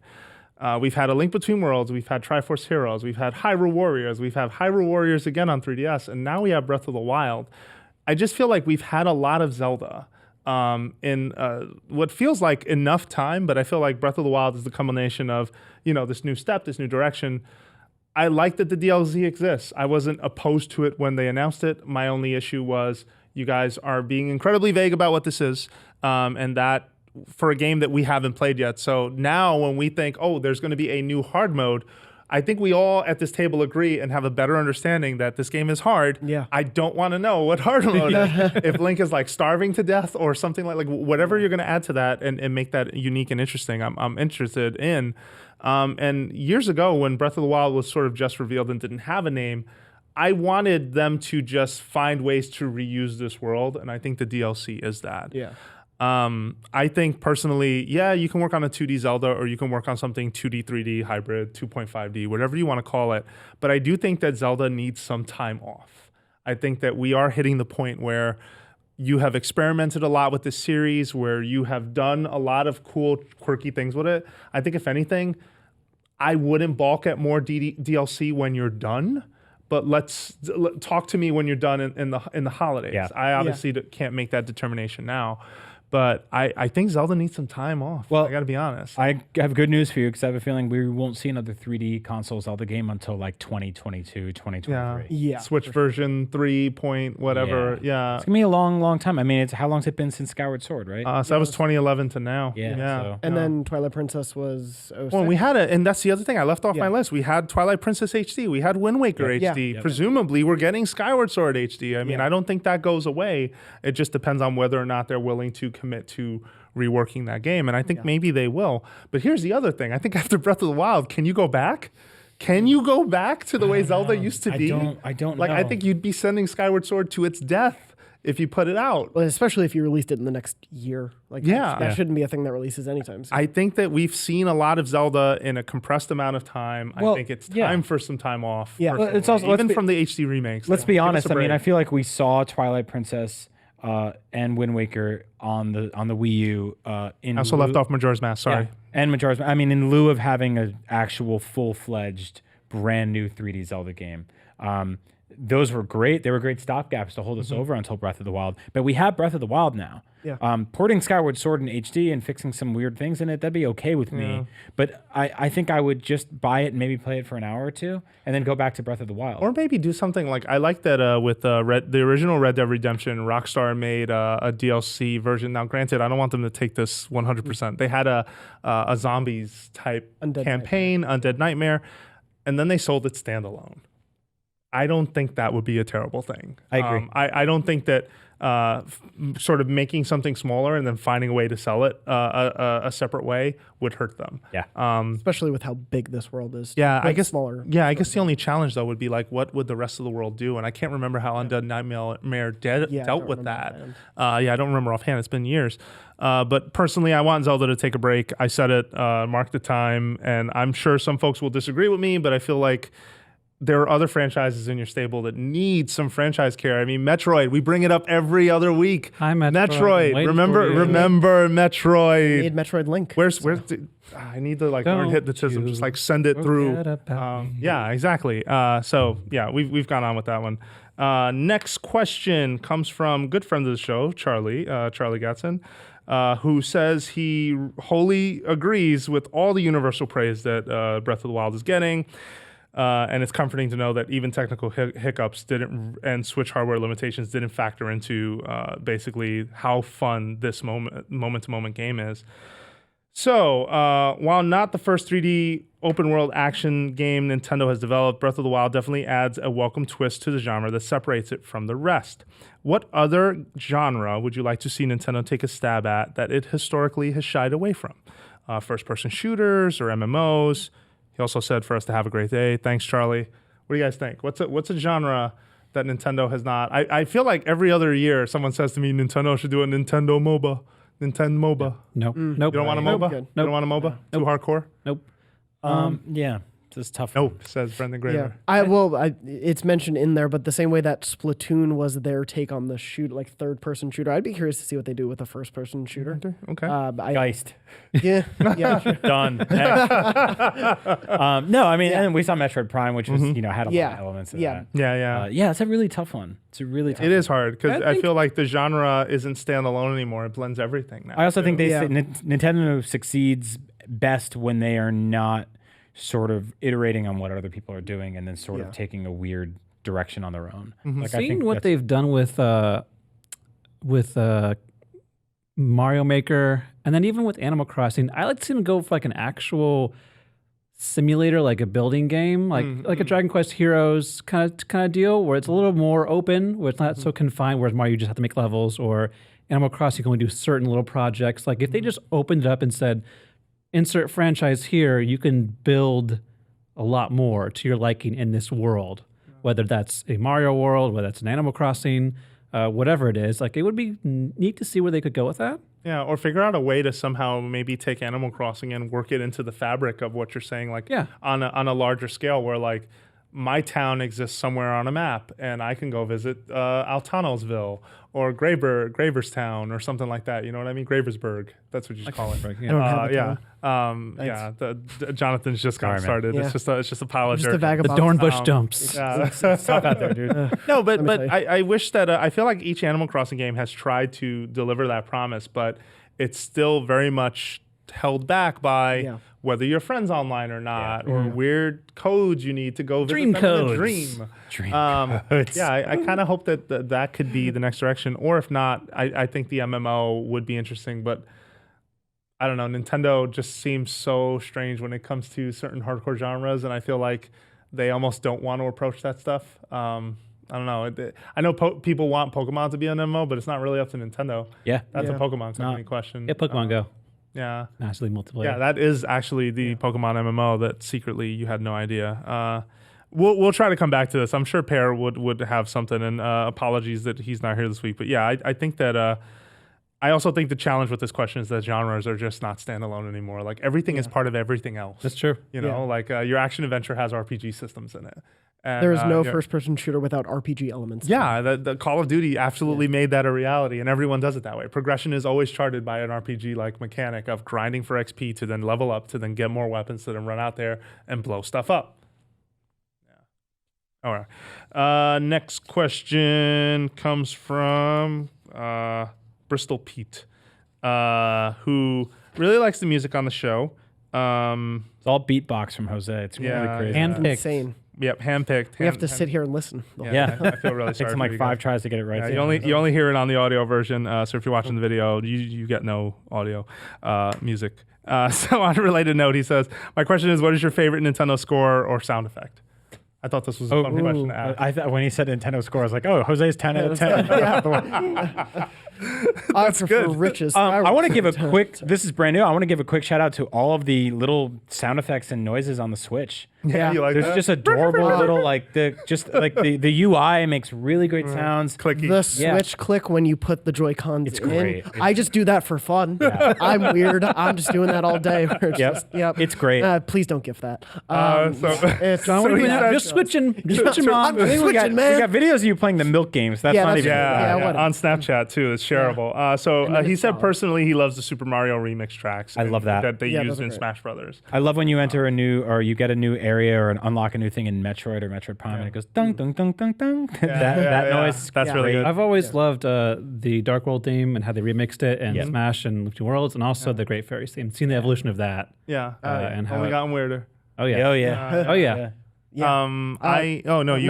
We've had A Link Between Worlds, we've had Triforce Heroes, we've had Hyrule Warriors, we've had Hyrule Warriors again on 3DS, and now we have Breath of the Wild. I just feel like we've had a lot of Zelda in what feels like enough time, but I feel like Breath of the Wild is the combination of, this new step, this new direction. I like that the DLC exists. I wasn't opposed to it when they announced it. My only issue was you guys are being incredibly vague about what this is, and that for a game that we haven't played yet. So now when we think, there's going to be a new hard mode, I think we all at this table agree and have a better understanding that this game is hard. Yeah. I don't want to know what hard mode is. If Link is like starving to death or something like whatever you're going to add to that and make that unique and interesting, I'm interested in. And years ago when Breath of the Wild was sort of just revealed and didn't have a name, I wanted them to just find ways to reuse this world. And I think the DLC is that. Yeah. I think personally, you can work on a 2D Zelda or you can work on something 2D, 3D, hybrid, 2.5D, whatever you want to call it. But I do think that Zelda needs some time off. I think that we are hitting the point where you have experimented a lot with this series, where you have done a lot of cool, quirky things with it. I think if anything, I wouldn't balk at more DLC when you're done. But talk to me when you're done in the holidays. Yeah. I obviously can't make that determination now. But I think Zelda needs some time off. Well, I got to be honest. I have good news for you because I have a feeling we won't see another 3D console Zelda game until like 2022, 2023. Yeah. Switch version 3 point whatever. Yeah. It's going to be a long, long time. I mean, how long has it been since Skyward Sword, right? So that was 2011 to now. Yeah. So. And then Twilight Princess was 06. Well, we had it, and that's the other thing I left off my list. We had Twilight Princess HD. We had Wind Waker HD. Yep. Presumably, we're getting Skyward Sword HD. I mean, I don't think that goes away. It just depends on whether or not they're willing to commit to reworking that game, and I think maybe they will. But here's the other thing. I think after Breath of the Wild, can you go back? Can you go back to the way Zelda used to be? I don't like, know. I think you'd be sending Skyward Sword to its death if you put it out. Well, especially if you released it in the next year. Like, that shouldn't be a thing that releases anytime soon. I think that we've seen a lot of Zelda in a compressed amount of time. I think it's time for some time off. Yeah. Well, it's also even from the HD remakes. Let's be Give us honest. a I mean, break. I feel like we saw Twilight Princess and Wind Waker on the Wii U. I also left off Majora's Mask. Sorry. And Majora's Mask. I mean, in lieu of having an actual full-fledged, brand new 3D Zelda game. Those were great. They were great stopgaps to hold us over until Breath of the Wild. But we have Breath of the Wild now. Yeah. Porting Skyward Sword in HD and fixing some weird things in it, that'd be okay with me. But I think I would just buy it and maybe play it for an hour or two and then go back to Breath of the Wild. Or maybe do something like, I like that with the original Red Dead Redemption, Rockstar made a DLC version. Now, granted, I don't want them to take this 100%. They had a zombies type campaign, Undead Nightmare, and then they sold it standalone. I don't think that would be a terrible thing. I agree. I don't think that sort of making something smaller and then finding a way to sell it a separate way would hurt them. Yeah. Especially with how big this world is. Yeah, I guess smaller. Yeah, I guess the only challenge though would be like, what would the rest of the world do? And I can't remember how Undead Nightmare dealt with that. I don't remember offhand. It's been years. But personally, I want Zelda to take a break. I said it, mark the time, and I'm sure some folks will disagree with me, but I feel like there are other franchises in your stable that need some franchise care. I mean, Metroid, we bring it up every other week. Hi, Metroid. Remember Metroid. You need Metroid Link. I need to learn hypnotism, just like send it through. Yeah, exactly. We've gone on with that one. Next question comes from good friend of the show, Charlie Gatson, who says he wholly agrees with all the universal praise that Breath of the Wild is getting. And it's comforting to know that even technical hiccups and Switch hardware limitations didn't factor into basically how fun this moment-to-moment game is. So, while not the first 3D open-world action game Nintendo has developed, Breath of the Wild definitely adds a welcome twist to the genre that separates it from the rest. What other genre would you like to see Nintendo take a stab at that it historically has shied away from? First-person shooters or MMOs? He also said for us to have a great day. Thanks, Charlie. What do you guys think? What's a genre that Nintendo has not? I feel like every other year someone says to me, Nintendo should do a Nintendo MOBA. Nope. You don't want a MOBA? Good. You don't want a MOBA? Too hardcore? Nope. Yeah. It's tough. Nope, says Brendan Graver. It's mentioned in there, but the same way that Splatoon was their take on the third-person shooter, I'd be curious to see what they do with a first-person shooter. Okay. Geist. Yeah, sure. Done. No, I mean, and we saw Metroid Prime, which was, had a lot of elements of that. Yeah. It's a really tough one. It is hard because I feel like the genre isn't standalone anymore. It blends everything now. I also think Nintendo succeeds best when they are not sort of iterating on what other people are doing and then sort of taking a weird direction on their own. Like, Seeing what they've done with Mario Maker and then even with Animal Crossing, I like to see them go for like an actual simulator, like a building game, like a Dragon Quest Heroes kind of deal, where it's a little more open, where it's not so confined. Whereas Mario, you just have to make levels, or Animal Crossing, you can only do certain little projects. Like if they just opened it up and said, insert franchise here, you can build a lot more to your liking in this world, whether that's a Mario world, whether that's an Animal Crossing, whatever it is. Like it would be neat to see where they could go with that. Yeah, or figure out a way to somehow maybe take Animal Crossing and work it into the fabric of what you're saying, like on a larger scale, where like my town exists somewhere on a map, and I can go visit Altanosville or Graverstown or something like that. You know what I mean? Graversburg. That's what you should call it. Yeah. I don't have a Yeah. town. Jonathan's just got Sorry, man. started. Yeah. It's just a pile of Just dirt. a The vagabond. Dornbush dumps. Stop out there, dude. No, but Let me tell I wish that I feel like each Animal Crossing game has tried to deliver that promise, but it's still very much held back by whether your friend's online or not, or weird codes you need to go visit Dream them in a codes. dream. Dream codes. Yeah, I kind of hope that could be the next direction, or if not, I think the MMO would be interesting, but I don't know. Nintendo just seems so strange when it comes to certain hardcore genres, and I feel like they almost don't want to approach that stuff. I don't know. I know people want Pokemon to be an MMO, but it's not really up to Nintendo. Yeah. That's a Pokemon company question. Yeah, Pokemon Go. Yeah. Massively multiplayer. Yeah, that is actually the Pokemon MMO that secretly you had no idea. We'll try to come back to this. I'm sure Pear would have something, and apologies that he's not here this week. But yeah, I think that I also think the challenge with this question is that genres are just not standalone anymore. Like everything is part of everything else. That's true. You know, like your action adventure has RPG systems in it. And, There is no first-person shooter without RPG elements. Yeah, the Call of Duty absolutely made that a reality, and everyone does it that way. Progression is always charted by an RPG-like mechanic of grinding for XP to then level up, to then get more weapons, to then run out there and blow stuff up. Yeah. All right. Next question comes from Bristol Pete, who really likes the music on the show. It's all beatbox from Jose. It's really crazy. Handpicked. Insane. Yep, handpicked. We have to sit here and listen. Yeah. I feel really sorry. Takes him for like you 5 guys. tries to get it right. Yeah, you only hear it on the audio version. So if you're watching the video, you get no audio music. So on a related note, he says, "My question is, what is your favorite Nintendo score or sound effect?" I thought this was a fun question to ask. I thought when he said Nintendo score, I was like, oh, Jose's 10 out of 10. I prefer riches. I want to give a quick, this is brand new. I want to give a quick shout out to all of the little sound effects and noises on the Switch. Yeah, you like There's that? just adorable little the UI makes really great sounds. Clicky. The Switch click when you put the Joy-Cons in. great. I just do that for fun. I'm weird. I'm just doing that all day. Where it's just, It's great. Please don't gift that. So John, what do you have? Just switching, mom. I think we got man. videos of you playing the milk games. That's Yeah, not that's even. Yeah, whatever. on Snapchat too. It's shareable. He said personally he loves the Super Mario remix tracks. I love that. That they Yeah, used those are in great. Smash Brothers. I love when you enter a new, or you get a new area or unlock a new thing in Metroid or Metroid Prime, and it goes dun dun dun dun dun. That noise. That's really good. I've always loved the Dark World theme and how they remixed it and Smash and Loop 2 Worlds, and also the Great Fairies theme. Seen the evolution of that. Yeah. and how only it- gotten weirder. Oh yeah. Oh yeah. Oh yeah. You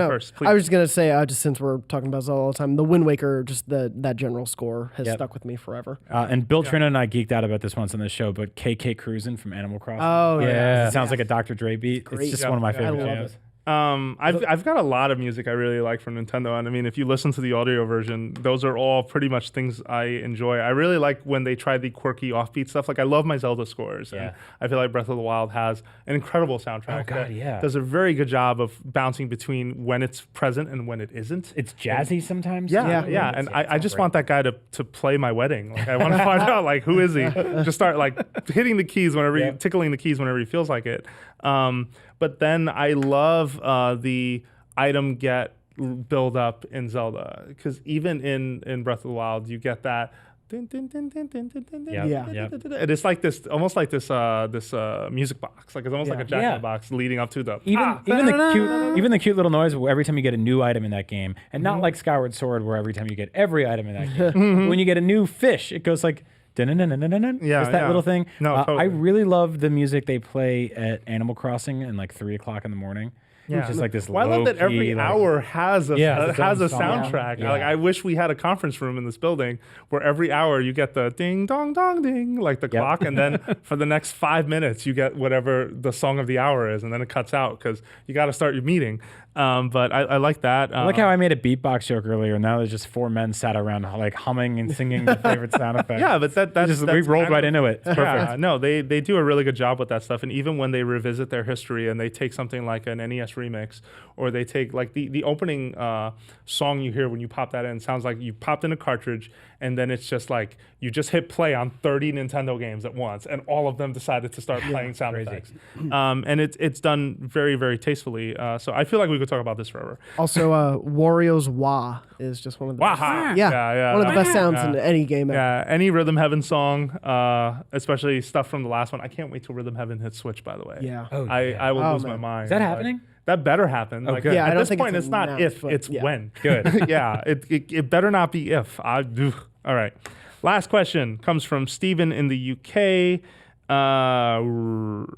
first. Please. I was just gonna say, just since we're talking about Zelda all the time, the Wind Waker, just that general score has stuck with me forever. And Bill Trina and I geeked out about this once on the show, but KK Cruisin' from Animal Crossing. Oh Yeah. It sounds like a Dr. Dre beat. It's just one of my favorite I love jams. it. I've got a lot of music I really like from Nintendo, and I mean, if you listen to the audio version, those are all pretty much things I enjoy. I really like when they try the quirky offbeat stuff. Like I love my Zelda scores, and I feel like Breath of the Wild has an incredible soundtrack. Oh, God, that yeah. does a very good job of bouncing between when it's present and when it isn't. It's jazzy sometimes. Yeah. And I just want that guy to play my wedding. Like I want to find out like who is he? Just start like hitting the keys whenever tickling the keys whenever he feels like it. But then I love the item get build up in Zelda, because even in Breath of the Wild you get that. Yeah. And it's like this, almost like this music box. Like it's almost like a jack in the box leading up to the Even the cute little noise every time you get a new item in that game, and not like Skyward Sword where every time you get every item in that game. When you get a new fish, it goes like just that little thing. No, totally. I really love the music they play at Animal Crossing at like 3 o'clock in the morning. Yeah. Just like this. Well, I love that every low-key, hour has a its own song. soundtrack. Yeah. Like I wish we had a conference room in this building where every hour you get the ding dong dong ding, like the clock, and then for the next 5 minutes you get whatever the song of the hour is, and then it cuts out because you got to start your meeting. But I like that. I like how I made a beatbox joke earlier, and now there's just 4 men sat around like humming and singing their favorite sound effects. Yeah, but that's we rolled right into it. It's perfect. Yeah, no, they do a really good job with that stuff. And even when they revisit their history and they take something like an NES remix, or they take like the opening song you hear when you pop that in, sounds like you popped in a cartridge, and then it's just like you just hit play on 30 Nintendo games at once, and all of them decided to start playing sound effects. And it's done very, very tastefully. So I feel like we could talk about this forever. Also, Wario's Wah is just one of the Waha. yeah, one of the best sounds in any game ever. Yeah, any Rhythm Heaven song, especially stuff from the last one. I can't wait till Rhythm Heaven hits Switch, by the way. Yeah. I will lose my mind. Is that happening? That better happen. Oh, like, good. Yeah, I at don't this think point, it's it's not announced, if, but it's yeah. when. Good. Yeah, it better not be if. All right. Last question comes from Steven in the UK.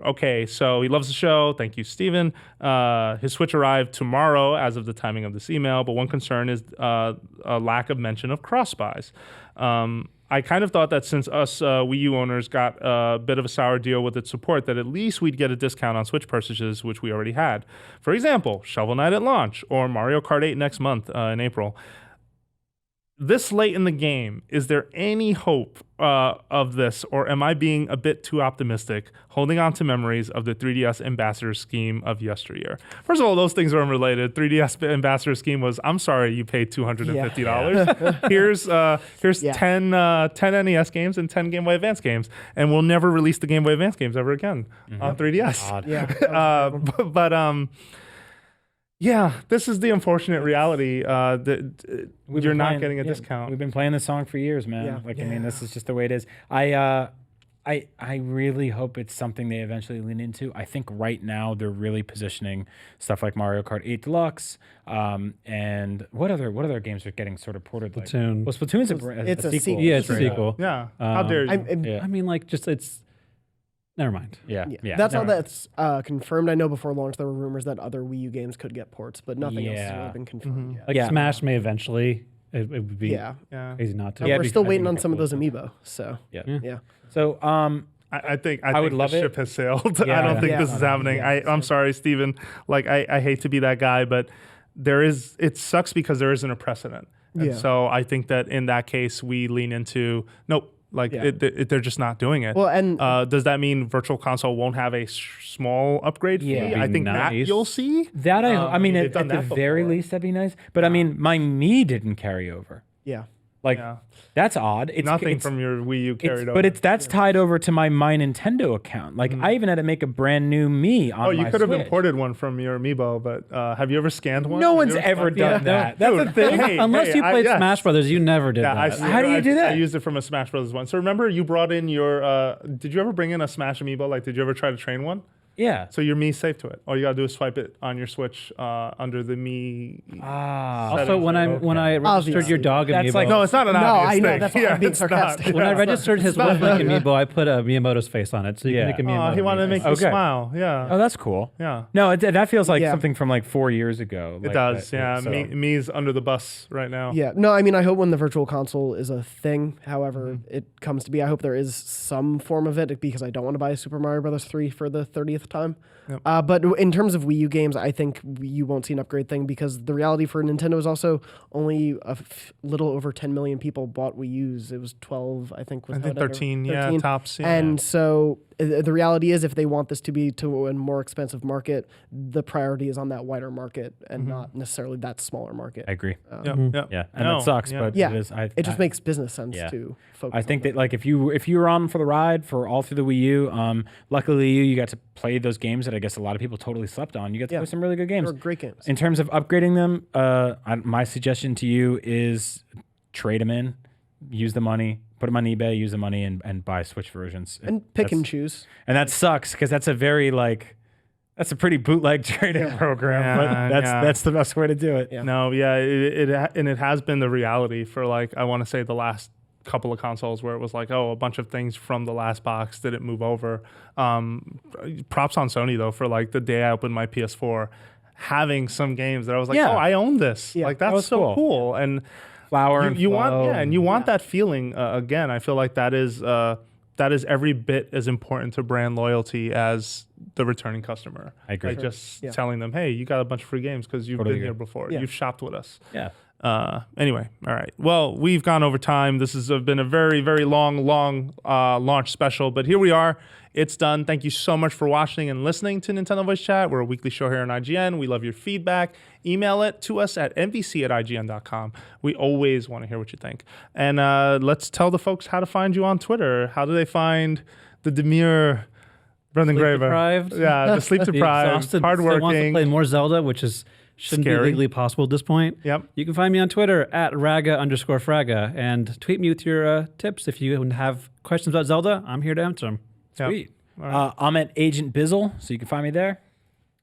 Okay, so he loves the show. Thank you, Steven. His Switch arrived tomorrow as of the timing of this email, but one concern is a lack of mention of cross-buys. I kind of thought that since us Wii U owners got a bit of a sour deal with its support, that at least we'd get a discount on Switch purchases, which we already had. For example, Shovel Knight at launch or Mario Kart 8 next month in April. This late in the game, is there any hope of this, or am I being a bit too optimistic, holding on to memories of the 3DS Ambassador scheme of yesteryear? First of all, those things are unrelated. 3DS Ambassador scheme was, I'm sorry you paid $250. Here's 10 NES games and 10 Game Boy Advance games, and we'll never release the Game Boy Advance games ever again on 3DS. Yeah, this is the unfortunate reality that you're not getting a discount. We've been playing this song for years, man. Yeah. I mean, this is just the way it is. I really hope it's something they eventually lean into. I think right now they're really positioning stuff like Mario Kart 8 Deluxe, and what other games are getting sort of ported? Splatoon. Well, Splatoon's It's a sequel. Yeah, it's a sequel. Yeah, how dare you? I mean, like, just it's. Never mind. Yeah. That's all that's confirmed. I know before launch there were rumors that other Wii U games could get ports, but nothing else has really been confirmed yet. Like Smash may eventually. It would be crazy not to. And we're still waiting on some of those amiibo. So yeah. So I think would the ship has sailed. Yeah, I don't think this is happening. I'm sorry, Steven. Like I hate to be that guy, but it sucks because there isn't a precedent. And so I think that in that case we lean into nope. Like they're just not doing it. Well, and does that mean Virtual Console won't have a small upgrade fee? Yeah, I think nice. that you'll see. that I mean, they've at done the that very before. least, that'd be nice. But I mean, my Mii didn't carry over. yeah. Like Yeah. that's odd. It's Nothing it's, from your Wii U carried over. But that's tied over to my Nintendo account. Like I even had to make a brand new Mii on you my could have Switch. imported one from your Amiibo, but have you ever scanned one? No Have one's you ever done that. Dude, That's the thing. hey, Unless you played yes. Smash Brothers, you never did that. How do you do that? I used it from a Smash Brothers one. So remember, you brought in your. Did you ever bring in a Smash Amiibo? Like, did you ever try to train one? Yeah. So your Mii's safe to it. All you gotta do is swipe it on your Switch under the Mii. Also, when I registered your dog That's amiibo, like- No, it's not an No, obvious I know, thing. that's why I'm being it's not. sarcastic. when I registered his Wolf Link amiibo, I put a Miyamoto's face on it, so you Yeah. can make a Miyamoto. He wanted to make you Okay. smile. Yeah. Oh, that's cool. Yeah. No, that feels like Yeah. something from like 4 years ago. It like does. that. Yeah. So- Mii's under the bus right now. Yeah. No, I mean, I hope when the Virtual Console is a thing, however it comes to be, I hope there is some form of it because I don't want to buy Super Mario Brothers 3 for the 30th time. Yep. But in terms of Wii U games, I think you won't see an upgrade thing because the reality for Nintendo is also only little over 10 million people bought Wii U's. It was 12, I think. Was I how think it ended. 13. Yeah, tops. Yeah. And so the reality is if they want this to be to a more expensive market, the priority is on that wider market and not necessarily that smaller market. I agree. Yep. Yeah, and No, that sucks, yeah. but Yeah. it is. It just makes business sense yeah. to focus I think on that like if you were on for the ride for all through the Wii U, luckily you got to play those games that I guess a lot of people totally slept on. You got to play some really good games. They're great games. In terms of upgrading them, my suggestion to you is trade them in, use the money, put them on eBay, use the money, and buy Switch versions. And pick and choose. And that sucks because that's a very that's a pretty bootleg trading program. Yeah, but yeah. that's the best way to do it. Yeah. No, yeah, it has been the reality for like I want to say the last couple of consoles where it was like, oh, a bunch of things from the last box didn't move over. Props on Sony though for like the day I opened my PS4, having some games that I was like, Yeah. oh, I own this. Yeah, like that that's was so cool. And Flower and you want Flow and you want that feeling again. I feel like that is every bit as important to brand loyalty as the returning customer. I agree. Like just telling them, hey, you got a bunch of free games because you've been here before. You've shopped with us. Yeah. Anyway, all right. Well, we've gone over time. This has been a very, very long launch special, but here we are. It's done. Thank you so much for watching and listening to Nintendo Voice Chat. We're a weekly show here on IGN. We love your feedback. Email it to us at nvc@ign.com. We always want to hear what you think. And let's tell the folks how to find you on Twitter. How do they find the demure Brendan Sleep Graver? deprived. Yeah, the sleep The deprived, exhausted, still wants to hardworking. play more Zelda, which shouldn't Scary. be legally possible at this point. Yep. You can find me on Twitter at raga_fraga and tweet me with your tips. If you have questions about Zelda, I'm here to answer them. Yep. Sweet. I'm at Agent Bizzle, so you can find me there.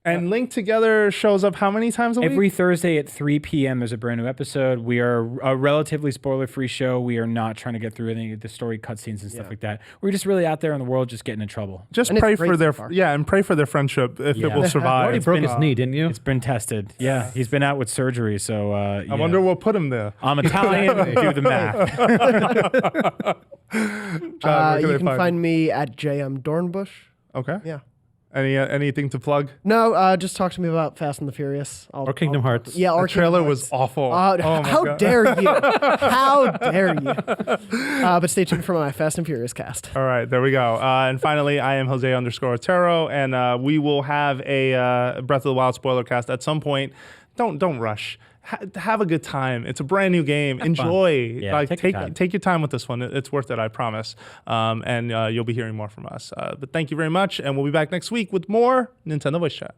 And Linked Together shows up how many times a week? Every Thursday at 3 p.m. there's a brand new episode. We are a relatively spoiler-free show. We are not trying to get through any of the story cutscenes and stuff like that. We're just really out there in the world just getting in trouble. Just And pray it's for great their so far. and pray for their friendship if it will You survive. already broke his knee, didn't you? It's been tested. Yeah, he's been out with surgery, so I wonder what put him there. I'm Italian. Do the math. John, where You they can find me at JM Dornbush. Okay. Yeah. Anything to plug? No, just talk to me about Fast and the Furious. Or Kingdom Hearts. Yeah, or The trailer Kingdom was Hearts. awful. Oh my How God. dare you? How dare you? But stay tuned for my Fast and Furious cast. All right, there we go. And finally, I am Jose_Otero, and we will have a Breath of the Wild spoiler cast at some point. Don't rush. Have a good time. It's a brand new game. Enjoy. Yeah, like take your time. with this one. It's worth it, I promise. And you'll be hearing more from us. But thank you very much, and we'll be back next week with more Nintendo Voice Chat.